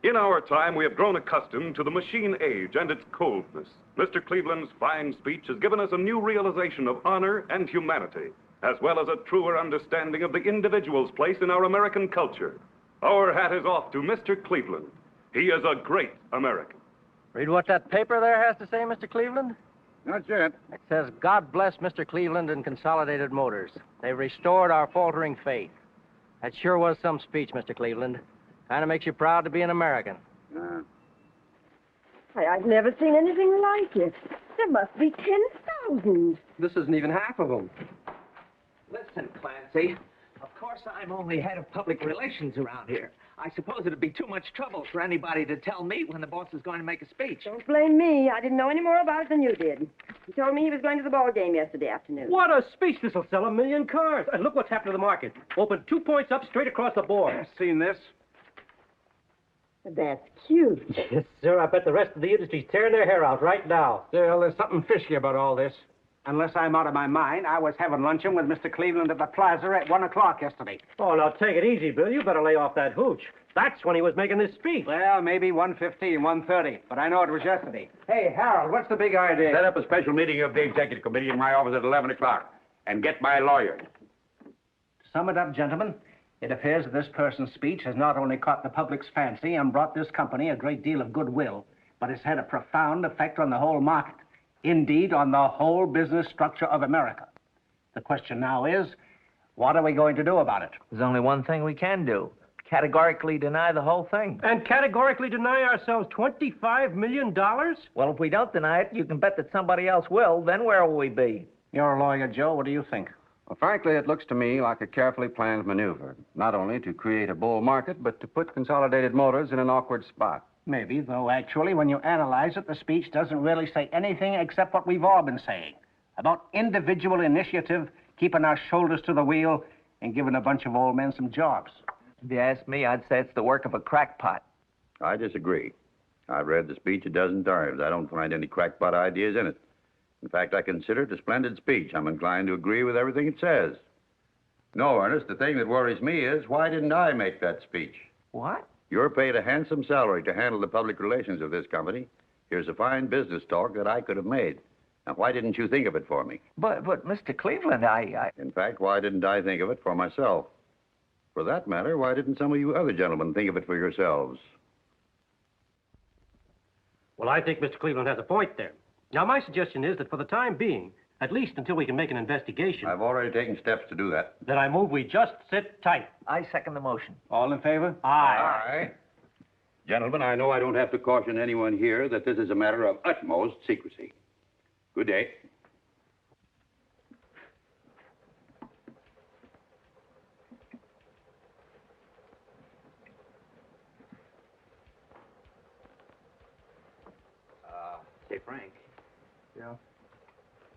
In our time, we have grown accustomed to the machine age and its coldness. Mr. Cleveland's fine speech has given us a new realization of honor and humanity, as well as a truer understanding of the individual's place in our American culture. Our hat is off to Mr. Cleveland. He is a great American. Read what that paper there has to say, Mr. Cleveland? Not yet. It says, God bless Mr. Cleveland and Consolidated Motors. They restored our faltering faith. That sure was some speech, Mr. Cleveland. Kind of makes you proud to be an American. I've never seen anything like it. There must be 10,000. This isn't even half of them. Listen, Clancy, of course I'm only head of public relations around here. I suppose it'd be too much trouble for anybody to tell me when the boss is going to make a speech. Don't blame me. I didn't know any more about it than you did. He told me he was going to the ball game yesterday afternoon. What a speech. This will sell 1 million cars. And look what's happened to the market. Opened 2 points up straight across the board. I've seen this. That's cute. Yes, sir. I bet the rest of the industry's tearing their hair out right now. Still, there's something fishy about all this. Unless I'm out of my mind, I was having luncheon with Mr. Cleveland at the plaza at 1 o'clock yesterday. Oh, now take it easy, Bill. You better lay off that hooch. That's when he was making this speech. Well, maybe 1:15, 1:30, but I know it was yesterday. Hey, Harold, what's the big idea? Set up a special meeting of the executive committee in my office at 11 o'clock and get my lawyer. To sum it up, gentlemen, it appears that this person's speech has not only caught the public's fancy and brought this company a great deal of goodwill, but it's had a profound effect on the whole market. Indeed, on the whole business structure of America. The question now is, what are we going to do about it? There's only one thing we can do. Categorically deny the whole thing. And categorically deny ourselves $25 million? Well, if we don't deny it, you can bet that somebody else will. Then where will we be? You're a lawyer, Joe. What do you think? Well, frankly, it looks to me like a carefully planned maneuver, not only to create a bull market, but to put Consolidated Motors in an awkward spot. Maybe, though actually, when you analyze it, the speech doesn't really say anything except what we've all been saying. About individual initiative, keeping our shoulders to the wheel, and giving a bunch of old men some jobs. If you ask me, I'd say it's the work of a crackpot. I disagree. I've read the speech a dozen times. I don't find any crackpot ideas in it. In fact, I consider it a splendid speech. I'm inclined to agree with everything it says. No, Ernest, the thing that worries me is, why didn't I make that speech? What? You're paid a handsome salary to handle the public relations of this company. Here's a fine business talk that I could have made. Now, why didn't you think of it for me? But Mr. Cleveland, In fact, why didn't I think of it for myself? For that matter, why didn't some of you other gentlemen think of it for yourselves? Well, I think Mr. Cleveland has a point there. Now, my suggestion is that for the time being, at least until we can make an investigation... I've already taken steps to do that. Then I move we just sit tight. I second the motion. All in favor? Aye. Gentlemen, I know I don't have to caution anyone here that this is a matter of utmost secrecy. Good day. Say, Frank. Yeah?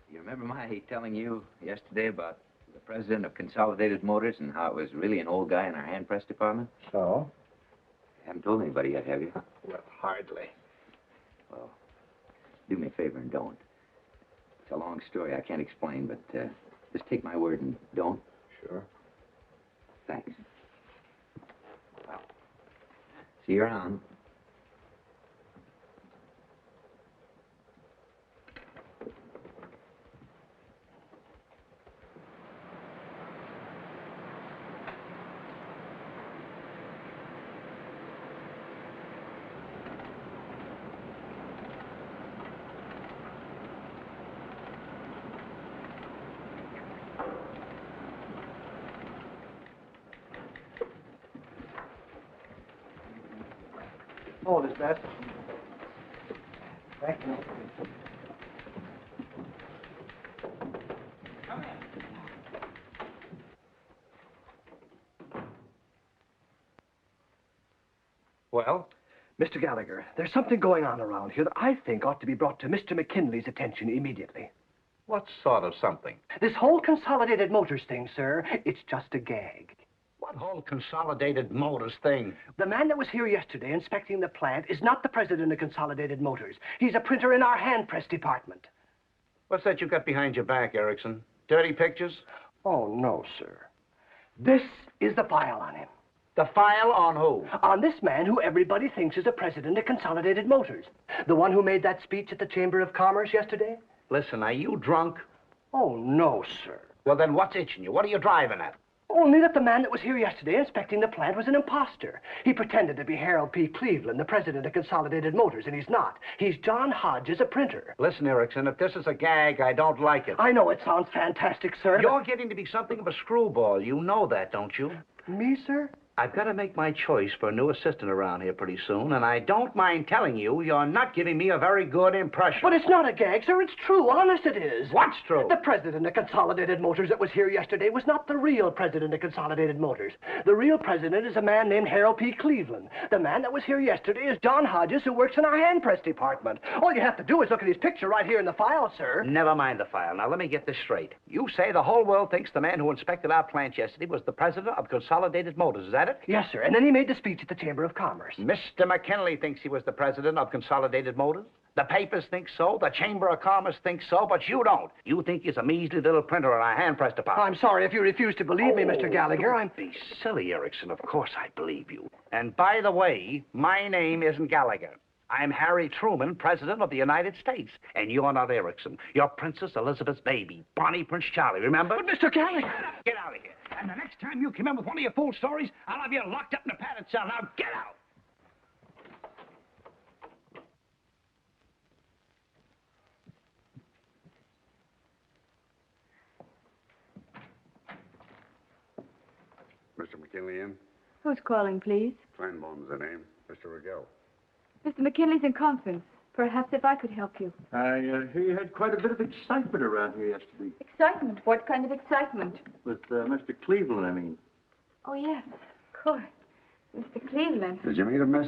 You remember my telling you yesterday about the president of Consolidated Motors and how it was really an old guy in our hand press department? So? You haven't told anybody yet, have you? Well, hardly. Well, do me a favor and don't. It's a long story I can't explain, but just take my word and don't. Sure. Thanks. Well, see you around. Hold this, Beth. Thank you. Well? Mr. Gallagher, there's something going on around here that I think ought to be brought to Mr. McKinley's attention immediately. What sort of something? This whole Consolidated Motors thing, sir, it's just a gag. What whole Consolidated Motors thing? The man that was here yesterday inspecting the plant is not the president of Consolidated Motors. He's a printer in our hand press department. What's that you got behind your back, Erickson? Dirty pictures? Oh, no, sir. This is the file on him. The file on who? On this man who everybody thinks is the president of Consolidated Motors. The one who made that speech at the Chamber of Commerce yesterday? Listen, are you drunk? Oh, no, sir. Well, then what's itching you? What are you driving at? Only that the man that was here yesterday inspecting the plant was an imposter. He pretended to be Harold P. Cleveland, the president of Consolidated Motors, and he's not. He's John Hodges, a printer. Listen, Erickson, if this is a gag, I don't like it. I know it sounds fantastic, sir. You're getting to be something of a screwball. You know that, don't you? Me, sir? I've got to make my choice for a new assistant around here pretty soon, and I don't mind telling you, you're not giving me a very good impression. But it's not a gag, sir. It's true. Honest it is. What's true? The president of Consolidated Motors that was here yesterday was not the real president of Consolidated Motors. The real president is a man named Harold P. Cleveland. The man that was here yesterday is John Hodges, who works in our hand press department. All you have to do is look at his picture right here in the file, sir. Never mind the file. Now, let me get this straight. You say the whole world thinks the man who inspected our plant yesterday was the president of Consolidated Motors. Is that it? Yes, sir. And then he made the speech at the Chamber of Commerce. Mr. McKinley thinks he was the president of Consolidated Motors. The papers think so. The Chamber of Commerce thinks so, but you don't. You think he's a measly little printer in our hand press department. I'm sorry if you refuse to believe me, Mr. Gallagher. Don't be silly, Erickson. Of course I believe you. And by the way, my name isn't Gallagher. I'm Harry Truman, President of the United States. And you're not Erickson. You're Princess Elizabeth's baby, Bonnie Prince Charlie, remember? But Mr. Gallagher! Get out of here. And the next time you come in with one of your fool stories, I'll have you locked up in a padded cell. Now get out! Mr. McKinley in? Who's calling, please? Kleinbaum's the name. Mr. Rigel. Mr. McKinley's in conference. Perhaps if I could help you. I hear you had quite a bit of excitement around here yesterday. Excitement? What kind of excitement? With Mr. Cleveland, I mean. Oh, yes, of course. Mr. Cleveland. Did you meet him, miss?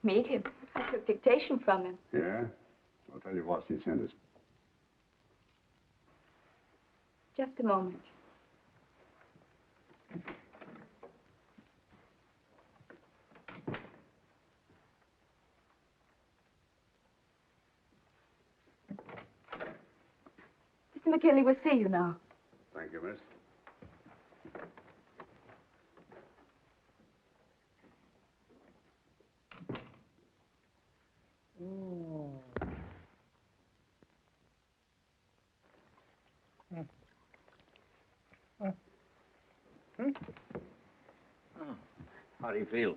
Meet him. I took dictation from him. Yeah? I'll tell you what, she sent us. Just a moment. Mr. McKinley will see you now. Thank you, miss. How do you feel?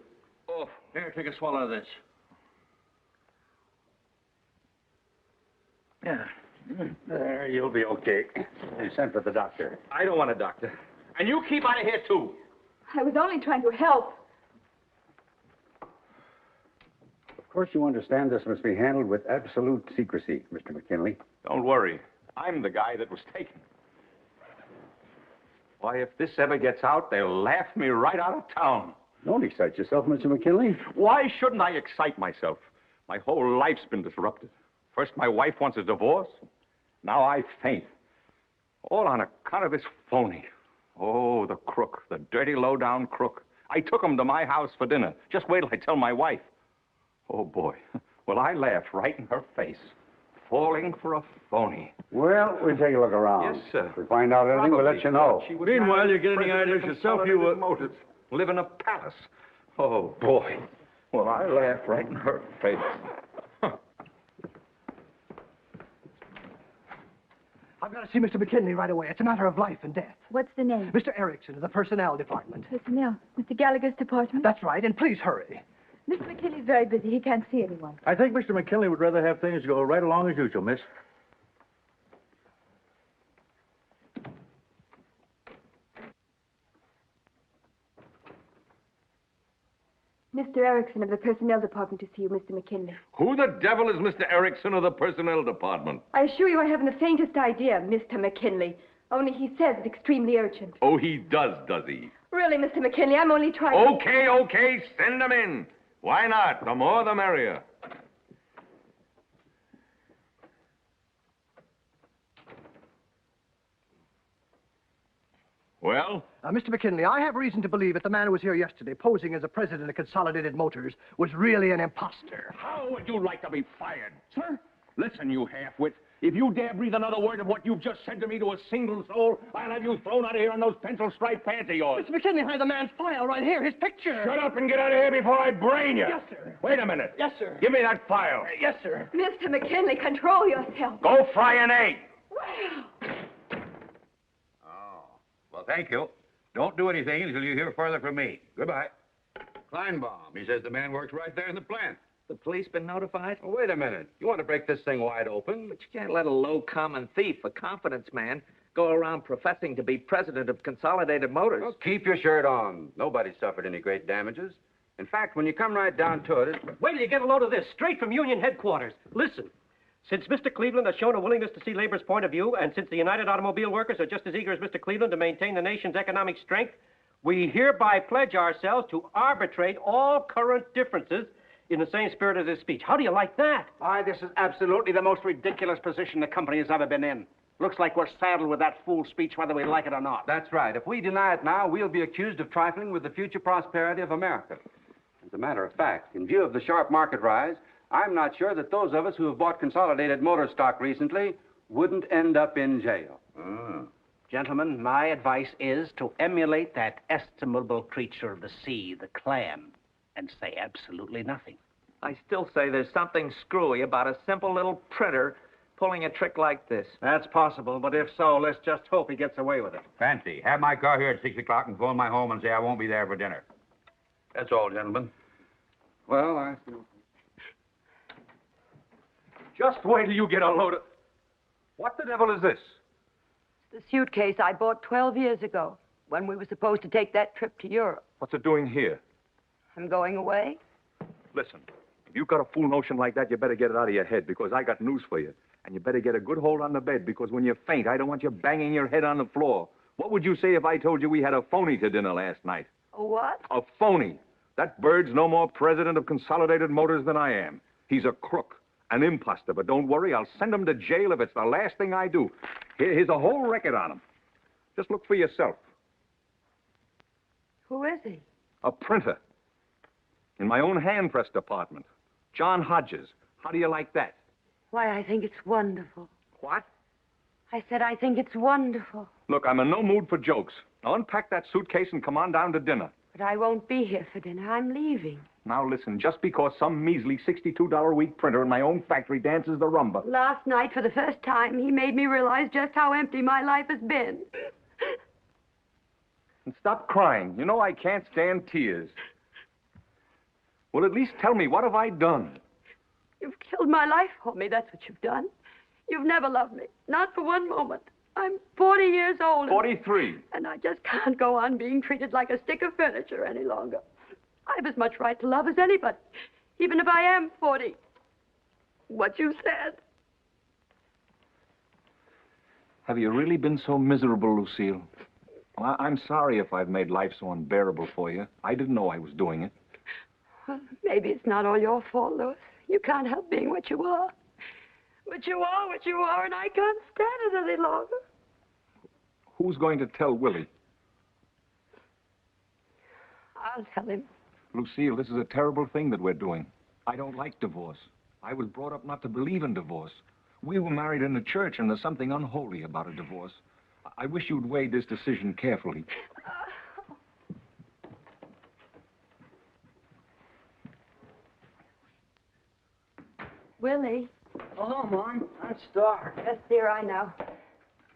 Oh, here, take a swallow of this. Yeah. There, you'll be okay. You sent for the doctor. I don't want a doctor. And you keep out of here, too. I was only trying to help. Of course, you understand this must be handled with absolute secrecy, Mr. McKinley. Don't worry. I'm the guy that was taken. Why, if this ever gets out, they'll laugh me right out of town. Don't excite yourself, Mr. McKinley. Why shouldn't I excite myself? My whole life's been disrupted. First, my wife wants a divorce. Now I faint. All on account of this phony. Oh, the crook, the dirty, low-down crook. I took him to my house for dinner. Just wait till I tell my wife. Oh, boy. Well, I laughed right in her face. Falling for a phony. Well, we'll take a look around. Yes, sir. If we find out anything, we'll let you know. Meanwhile, you get any ideas yourself, you Motors. Live in a palace. Oh, boy. Well, I laughed right in her face. I've got to see Mr. McKinley right away. It's a matter of life and death. What's the name? Mr. Erickson of the Personnel Department. Personnel. Mr. Gallagher's department? That's right, and please hurry. Mr. McKinley's very busy. He can't see anyone. I think Mr. McKinley would rather have things go right along as usual, miss. Mr. Erickson of the Personnel Department to see you, Mr. McKinley. Who the devil is Mr. Erickson of the Personnel Department? I assure you I haven't the faintest idea, Mr. McKinley. Only he says it's extremely urgent. Oh, he does he? Really, Mr. McKinley, I'm only trying Okay, send him in. Why not? The more the merrier. Well? Mr. McKinley, I have reason to believe that the man who was here yesterday, posing as a president of Consolidated Motors, was really an imposter. How would you like to be fired, sir? Listen, you half-wit. If you dare breathe another word of what you've just said to me to a single soul, I'll have you thrown out of here in those pencil-striped pants of yours. Mr. McKinley, I have the man's file right here, his picture. Shut up and get out of here before I brain you. Yes, sir. Wait a minute. Yes, sir. Give me that file. Yes, sir. Mr. McKinley, control yourself. Go fry an egg. Well, thank you. Don't do anything until you hear further from me. Goodbye. Kleinbaum, he says the man works right there in the plant. The police been notified? Oh, wait a minute. You want to break this thing wide open? But you can't let a low common thief, a confidence man, go around professing to be president of Consolidated Motors. Well, keep your shirt on. Nobody suffered any great damages. In fact, when you come right down to it... Wait till you get a load of this, straight from Union headquarters. Listen. Since Mr. Cleveland has shown a willingness to see labor's point of view, and since the United Automobile Workers are just as eager as Mr. Cleveland to maintain the nation's economic strength, we hereby pledge ourselves to arbitrate all current differences in the same spirit of this speech. How do you like that? Why, this is absolutely the most ridiculous position the company has ever been in. Looks like we're saddled with that fool speech whether we like it or not. That's right. If we deny it now, we'll be accused of trifling with the future prosperity of America. As a matter of fact, in view of the sharp market rise, I'm not sure that those of us who have bought Consolidated Motor stock recently wouldn't end up in jail. Gentlemen, my advice is to emulate that estimable creature of the sea, the clam, and say absolutely nothing. I still say there's something screwy about a simple little printer pulling a trick like this. That's possible, but if so, let's just hope he gets away with it. Fancy, have my car here at 6 o'clock and phone my home and say I won't be there for dinner. That's all, gentlemen. Well, I... Just wait till you get a load of... What the devil is this? The suitcase I bought 12 years ago when we were supposed to take that trip to Europe. What's it doing here? I'm going away. Listen, if you've got a fool notion like that, you better get it out of your head, because I got news for you. And you better get a good hold on the bed, because when you faint, I don't want you banging your head on the floor. What would you say if I told you we had a phony to dinner last night? A what? A phony. That bird's no more president of Consolidated Motors than I am. He's a crook, an imposter, but don't worry, I'll send him to jail if it's the last thing I do. Here's a whole record on him. Just look for yourself. Who is he? A printer. In my own hand-press department. John Hodges. How do you like that? Why, I think it's wonderful. What? I said I think it's wonderful. Look, I'm in no mood for jokes. Now unpack that suitcase and come on down to dinner. But I won't be here for dinner. I'm leaving. Now listen, just because some measly $62 a week printer in my own factory dances the rumba. Last night, for the first time, he made me realize just how empty my life has been. And stop crying. You know I can't stand tears. Well, at least tell me, what have I done? You've killed my life for me, that's what you've done. You've never loved me, not for one moment. I'm 40 years old. 43. And I just can't go on being treated like a stick of furniture any longer. I've as much right to love as anybody, even if I am 40. What you said. Have you really been so miserable, Lucille? Well, I'm sorry if I've made life so unbearable for you. I didn't know I was doing it. Well, maybe it's not all your fault, Louis. You can't help being what you are. But you are what you are, and I can't stand it any longer. Who's going to tell Willie? I'll tell him. Lucille, this is a terrible thing that we're doing. I don't like divorce. I was brought up not to believe in divorce. We were married in the church, and there's something unholy about a divorce. I wish you'd weigh this decision carefully. Willie. Oh, Mom, that's dark. Yes, dear, I know.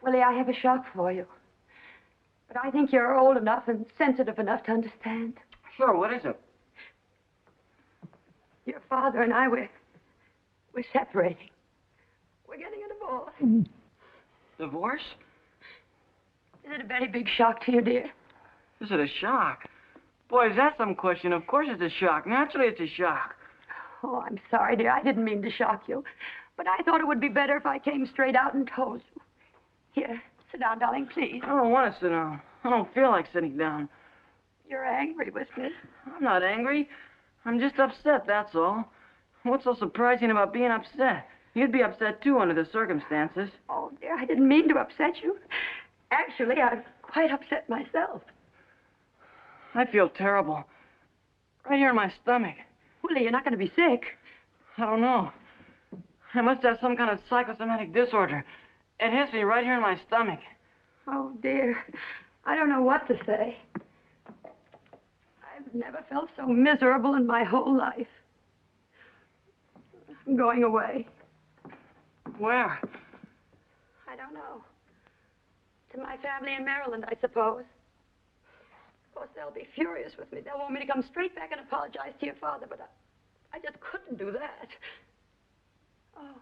Willie, I have a shock for you. But I think you're old enough and sensitive enough to understand. Sure, what is it? Your father and I, we're separating. We're getting a divorce. Divorce? Is it a very big shock to you, dear? Is it a shock? Boy, is that some question? Of course it's a shock. Naturally it's a shock. Oh, I'm sorry, dear. I didn't mean to shock you. But I thought it would be better if I came straight out and told you. Here, sit down, darling, please. I don't want to sit down. I don't feel like sitting down. You're angry with me. I'm not angry. I'm just upset, that's all. What's so surprising about being upset? You'd be upset, too, under the circumstances. Oh, dear, I didn't mean to upset you. Actually, I'm quite upset myself. I feel terrible. Right here in my stomach. Woolley, you're not going to be sick. I don't know. I must have some kind of psychosomatic disorder. It hits me right here in my stomach. Oh, dear. I don't know what to say. I've never felt so miserable in my whole life. I'm going away. Where? I don't know. To my family in Maryland, I suppose. Of course, they'll be furious with me. They'll want me to come straight back and apologize to your father, but I just couldn't do that. Oh.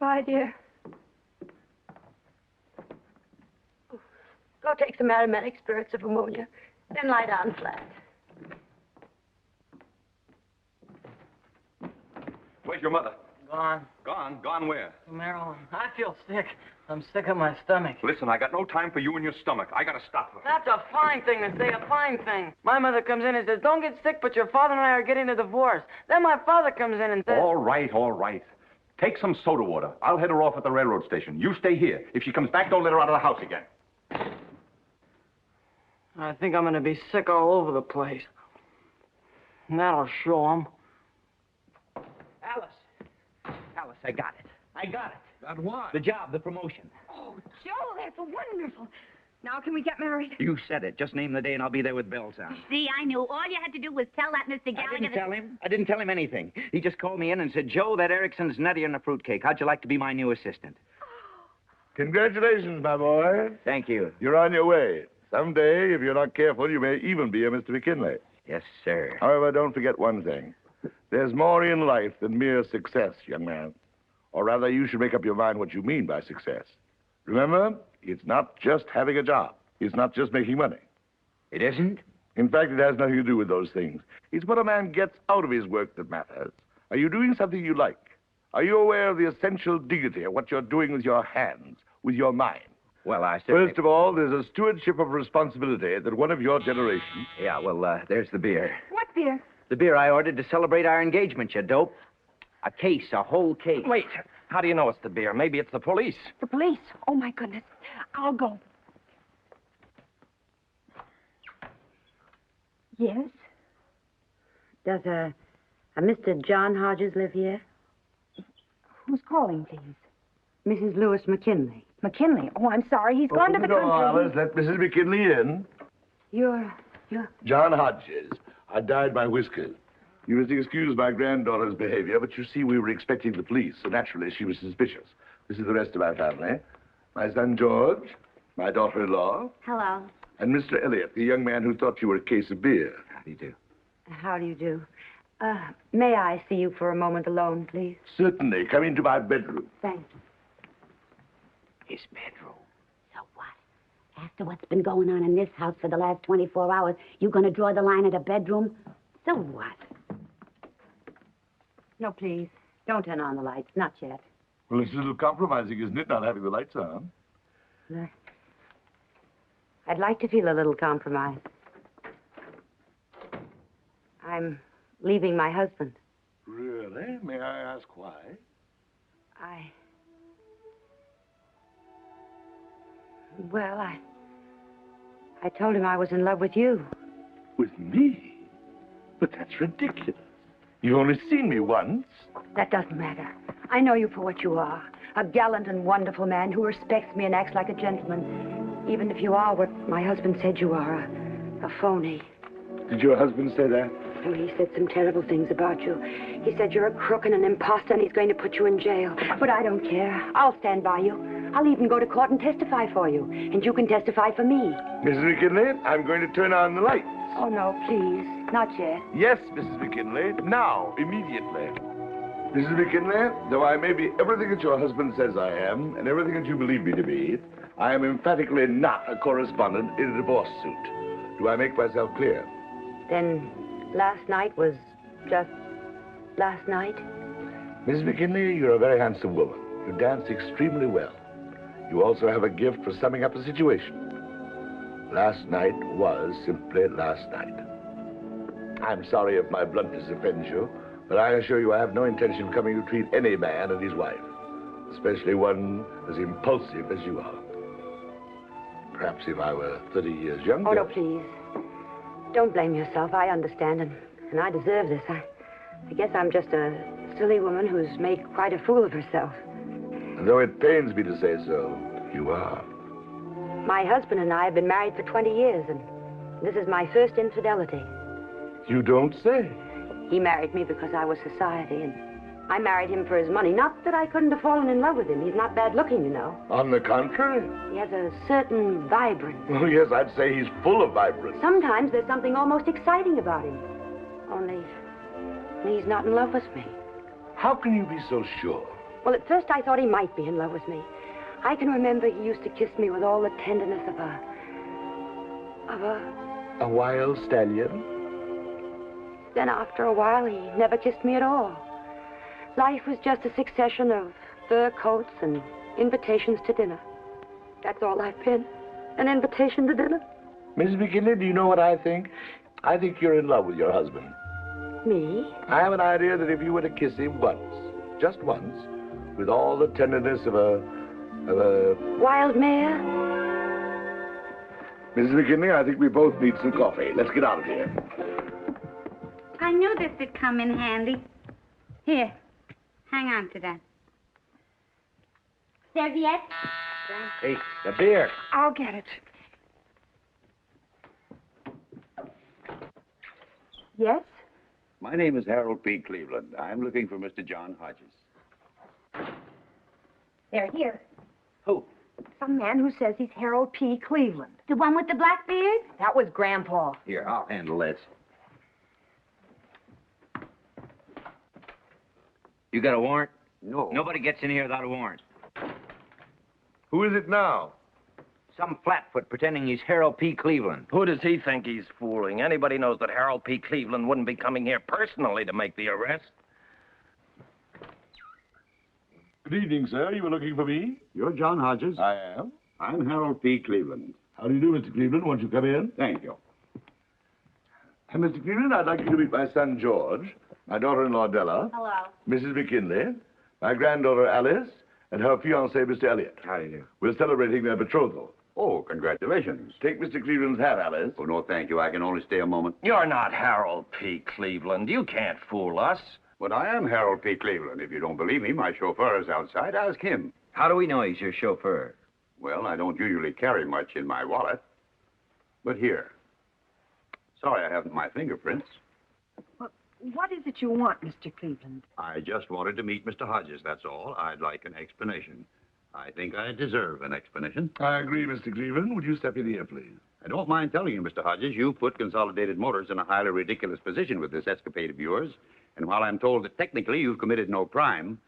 Bye, dear. Go take some aromatic spirits of ammonia, then lie down flat. Where's your mother? Gone. Gone? Gone where? Marilyn, I feel sick. I'm sick of my stomach. Listen, I got no time for you and your stomach. I gotta stop her. That's a fine thing to say, a fine thing. My mother comes in and says, don't get sick, but your father and I are getting a divorce. Then my father comes in and says... All right, all right. Take some soda water. I'll head her off at the railroad station. You stay here. If she comes back, don't let her out of the house again. I think I'm gonna be sick all over the place. And that'll show 'em. Alice, I got it. I got it. Got what? The job, the promotion. Oh, Joe, that's wonderful. Now can we get married? You said it. Just name the day and I'll be there with bells on. See, I knew. All you had to do was tell that Mr. Gallagher... I didn't tell him anything. He just called me in and said, Joe, that Erickson's nuttier than a fruitcake. How'd you like to be my new assistant? Congratulations, my boy. Thank you. You're on your way. Someday, if you're not careful, you may even be a Mr. McKinley. Yes, sir. However, don't forget one thing. There's more in life than mere success, young man. Or rather, you should make up your mind what you mean by success. Remember, it's not just having a job. It's not just making money. It isn't? In fact, it has nothing to do with those things. It's what a man gets out of his work that matters. Are you doing something you like? Are you aware of the essential dignity of what you're doing with your hands, with your mind? Well, I certainly... First of all, there's a stewardship of responsibility that one of your generation... Yeah, well, there's the beer. What beer? The beer I ordered to celebrate our engagement, you dope. A case, a whole case. Wait, how do you know it's the beer? Maybe it's the police. The police? Oh, my goodness. I'll go. Yes? Does a Mr. John Hodges live here? Who's calling, please? Mrs. Lewis McKinley. McKinley? Oh, I'm sorry. He's gone to the door, country. Alice. Let Mrs. McKinley in. You're... John Hodges. I dyed my whiskers. You must excuse my granddaughter's behavior, but you see, we were expecting the police, so naturally she was suspicious. This is the rest of my family. My son George, my daughter-in-law, Hello. and Mr. Elliot, the young man who thought you were a case of beer. How do you do? How do you do? May I see you for a moment alone, please? Certainly. Come into my bedroom. Thank you. His bedroom. So what? After what's been going on in this house for the last 24 hours, you gonna draw the line at a bedroom? So what? No, please. Don't turn on the lights. Not yet. Well, it's a little compromising, isn't it, not having the lights on? I'd like to feel a little compromise. I'm leaving my husband. Really? May I ask why? Well, I told him I was in love with you. With me? But that's ridiculous. You've only seen me once. That doesn't matter. I know you for what you are. A gallant and wonderful man who respects me and acts like a gentleman. Even if you are what my husband said you are, a phony. Did your husband say that? Oh, he said some terrible things about you. He said you're a crook and an imposter and he's going to put you in jail. But I don't care. I'll stand by you. I'll even go to court and testify for you. And you can testify for me. Mrs. McKinley, I'm going to turn on the lights. Oh, no, please. Not yet. Yes, Mrs. McKinley. Now, immediately. Mrs. McKinley, though I may be everything that your husband says I am, and everything that you believe me to be, I am emphatically not a correspondent in a divorce suit. Do I make myself clear? Then last night was just last night? Mrs. McKinley, you're a very handsome woman. You dance extremely well. You also have a gift for summing up a situation. Last night was simply last night. I'm sorry if my bluntness offends you, but I assure you I have no intention of coming to treat any man and his wife, especially one as impulsive as you are. Perhaps if I were 30 years younger... Oh, no, please. Don't blame yourself. I understand, and I deserve this. I guess I'm just a silly woman who's made quite a fool of herself. And though it pains me to say so, you are. My husband and I have been married for 20 years, and this is my first infidelity. You don't say. He married me because I was society, and I married him for his money. Not that I couldn't have fallen in love with him. He's not bad looking, you know. On the contrary. He has a certain vibrance. Oh, yes, I'd say he's full of vibrance. Sometimes there's something almost exciting about him. Only he's not in love with me. How can you be so sure? Well, at first I thought he might be in love with me. I can remember he used to kiss me with all the tenderness of a wild stallion? Then after a while, he never kissed me at all. Life was just a succession of fur coats and invitations to dinner. That's all I've been, an invitation to dinner. Mrs. McKinley, do you know what I think? I think you're in love with your husband. Me? I have an idea that if you were to kiss him once, just once, with all the tenderness of a wild mare? Mrs. McKinley, I think we both need some coffee. Let's get out of here. I knew this would come in handy. Here, hang on to that. Serviette? Hey, the beer. I'll get it. Yes? My name is Harold P. Cleveland. I'm looking for Mr. John Hodges. They're here. Who? Some man who says he's Harold P. Cleveland. The one with the black beard? That was Grandpa. Here, I'll handle this. You got a warrant? No. Nobody gets in here without a warrant. Who is it now? Some flatfoot pretending he's Harold P. Cleveland. Who does he think he's fooling? Anybody knows that Harold P. Cleveland wouldn't be coming here personally to make the arrest. Good evening, sir. You were looking for me? You're John Hodges? I am. I'm Harold P. Cleveland. How do you do, Mr. Cleveland? Won't you come in? Thank you. And Mr. Cleveland, I'd like you to meet my son, George, my daughter-in-law, Della. Hello. Mrs. McKinley, my granddaughter, Alice, and her fiancé, Mr. Elliot. How do you do? We're celebrating their betrothal. Oh, congratulations. Take Mr. Cleveland's hat, Alice. Oh, no, thank you. I can only stay a moment. You're not Harold P. Cleveland. You can't fool us. But I am Harold P. Cleveland. If you don't believe me, my chauffeur is outside. Ask him. How do we know he's your chauffeur? Well, I don't usually carry much in my wallet. But here. Sorry I haven't my fingerprints. Well, what is it you want, Mr. Cleveland? I just wanted to meet Mr. Hodges, that's all. I'd like an explanation. I think I deserve an explanation. I agree, Mr. Cleveland. Would you step in here, please? I don't mind telling you, Mr. Hodges, you put Consolidated Motors in a highly ridiculous position with this escapade of yours. And while I'm told that technically you've committed no crime,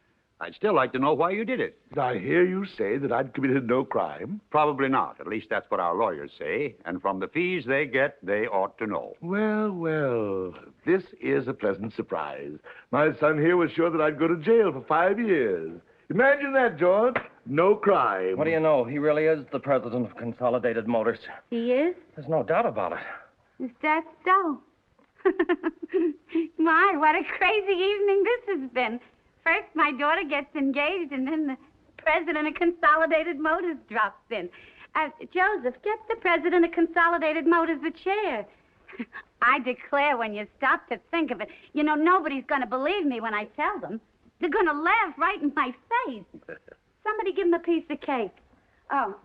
I'd still like to know why you did it. Did I hear you say that I'd committed no crime? Probably not. At least that's what our lawyers say. And from the fees they get, they ought to know. Well, well, this is a pleasant surprise. My son here was sure that I'd go to jail for 5 years. Imagine that, George. No crime. What do you know? He really is the president of Consolidated Motors. He is? There's no doubt about it. Is that so? My, what a crazy evening this has been. First, my daughter gets engaged, and then the president of Consolidated Motors drops in. Joseph, get the president of Consolidated Motors a chair. I declare, when you stop to think of it, you know, nobody's going to believe me when I tell them. They're going to laugh right in my face. Somebody give him a piece of cake. Oh.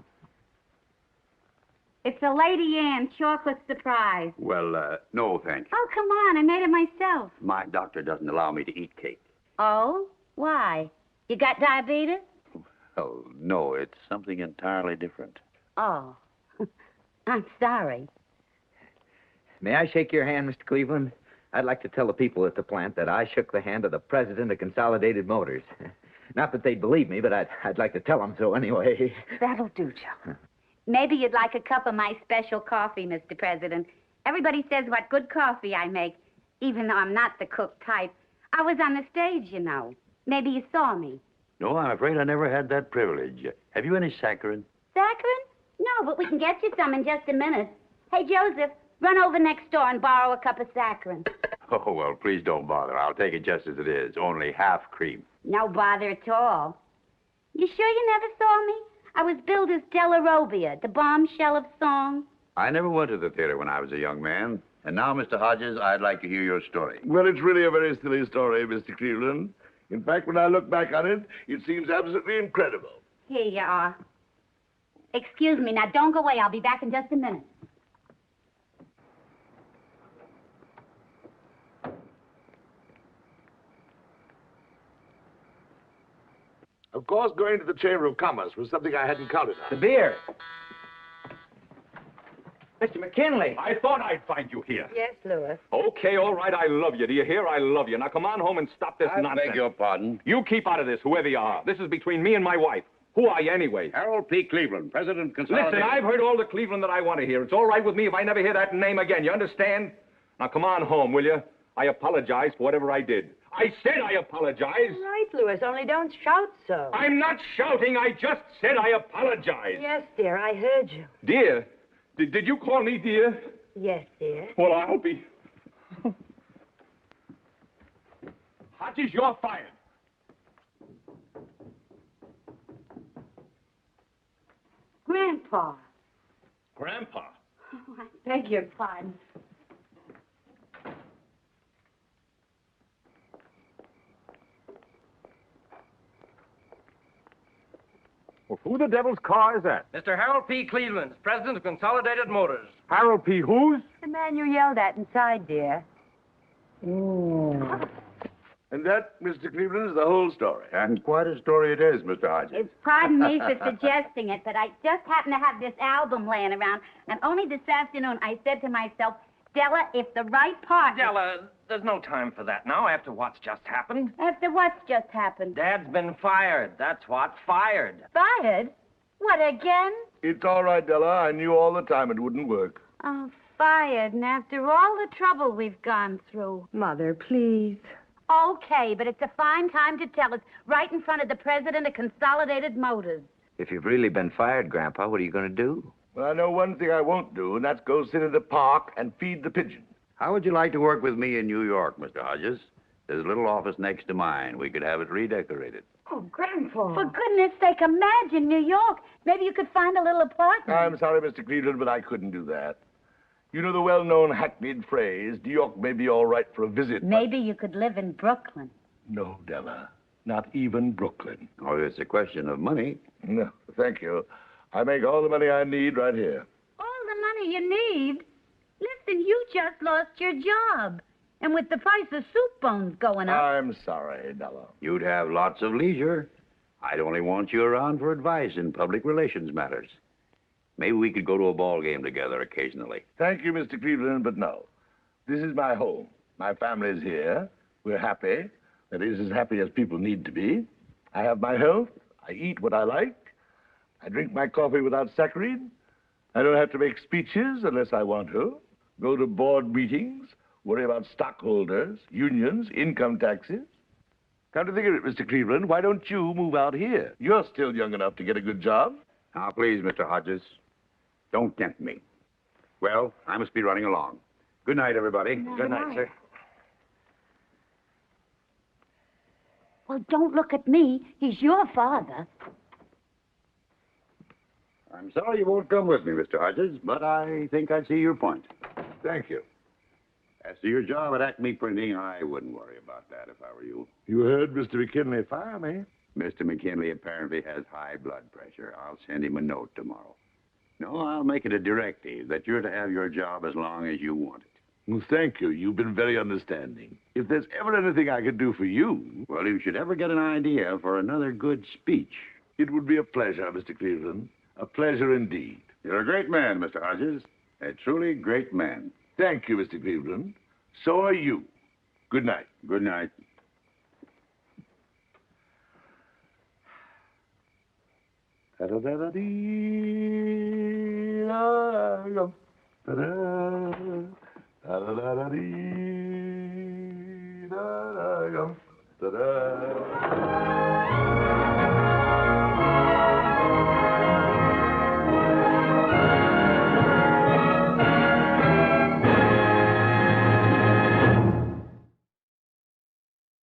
It's a Lady Anne chocolate surprise. Well, no, thank you. Oh, come on. I made it myself. My doctor doesn't allow me to eat cake. Oh? Why? You got diabetes? Oh, no, it's something entirely different. Oh. I'm sorry. May I shake your hand, Mr. Cleveland? I'd like to tell the people at the plant that I shook the hand of the president of Consolidated Motors. Not that they'd believe me, but I'd like to tell them so anyway. That'll do, Joe. Maybe you'd like a cup of my special coffee, Mr. President. Everybody says what good coffee I make, even though I'm not the cook type. I was on the stage, you know. Maybe you saw me. No, I'm afraid I never had that privilege. Have you any saccharin? Saccharin? No, but we can get you some in just a minute. Hey, Joseph, run over next door and borrow a cup of saccharin. Oh, well, please don't bother. I'll take it just as it is. Only half cream. No bother at all. You sure you never saw me? I was billed as Della Robbia, the bombshell of song. I never went to the theater when I was a young man. And now, Mr. Hodges, I'd like to hear your story. Well, it's really a very silly story, Mr. Cleveland. In fact, when I look back on it, it seems absolutely incredible. Here you are. Excuse me. Now, don't go away. I'll be back in just a minute. Of course, going to the Chamber of Commerce was something I hadn't counted on. The beer. Mr. McKinley. I thought I'd find you here. Yes, Louis. Okay, all right, I love you. Do you hear? I love you. Now come on home and stop this nonsense. I beg your pardon. You keep out of this, whoever you are. This is between me and my wife. Who are you anyway? Harold P. Cleveland, President of Consolidated... Listen, I've heard all the Cleveland that I want to hear. It's all right with me if I never hear that name again. You understand? Now come on home, will you? I apologize for whatever I did. I said I apologize. All right, Louis, only don't shout so. I'm not shouting. I just said I apologize. Yes, dear, I heard you. Dear? Did you call me dear? Yes, dear. Well, I'll be... Hodges, you're fired. Grandpa. Grandpa? Oh, I beg your pardon. Well, who the devil's car is that? Mr. Harold P. Cleveland, president of Consolidated Motors. Harold P. whose? The man you yelled at inside, dear. And that, Mr. Cleveland, is the whole story. And quite a story it is, Mr. Hodges. Pardon me for suggesting it, but I just happened to have this album laying around, and only this afternoon I said to myself, Della, if the right part... Della, there's no time for that now after what's just happened. After what's just happened? Dad's been fired. That's what. Fired. Fired? What, again? It's all right, Della. I knew all the time it wouldn't work. Oh, fired, and after all the trouble we've gone through. Mother, please. Okay, but it's a fine time to tell us, right in front of the president of Consolidated Motors. If you've really been fired, Grandpa, what are you going to do? Well, I know one thing I won't do, and that's go sit in the park and feed the pigeon. How would you like to work with me in New York, Mr. Hodges? There's a little office next to mine. We could have it redecorated. Oh, Grandpa. For goodness sake, imagine New York. Maybe you could find a little apartment. I'm sorry, Mr. Cleveland, but I couldn't do that. You know the well-known hackneyed phrase, New York may be all right for a visit. Maybe you could live in Brooklyn. No, Della. Not even Brooklyn. Oh, it's a question of money. No, thank you. I make all the money I need right here. All the money you need? Listen, you just lost your job. And with the price of soup bones going up... I'm sorry, Della. You'd have lots of leisure. I'd only want you around for advice in public relations matters. Maybe we could go to a ball game together occasionally. Thank you, Mr. Cleveland, but no. This is my home. My family's here. We're happy. That is, as happy as people need to be. I have my health. I eat what I like. I drink my coffee without saccharin. I don't have to make speeches unless I want to. Go to board meetings. Worry about stockholders, unions, income taxes. Come to think of it, Mr. Cleveland, why don't you move out here? You're still young enough to get a good job. Now, please, Mr. Hodges, don't tempt me. Well, I must be running along. Good night, everybody. Good night, sir. Well, don't look at me. He's your father. I'm sorry you won't come with me, Mr. Hodges, but I think I see your point. Thank you. As to your job at Acme Printing, I wouldn't worry about that if I were you. You heard Mr. McKinley fire me. Mr. McKinley apparently has high blood pressure. I'll send him a note tomorrow. No, I'll make it a directive that you're to have your job as long as you want it. Well, thank you. You've been very understanding. If there's ever anything I could do for you... Well, you should ever get an idea for another good speech. It would be a pleasure, Mr. Cleveland. A pleasure indeed. You're a great man, Mr. Hodges. A truly great man. Thank you, Mr. Cleveland. So are you. Good night. Good night. Da-da-da-da-dee-da-yum. Da-da. Da-da-da-da-dee-da-da-yum. Da-da.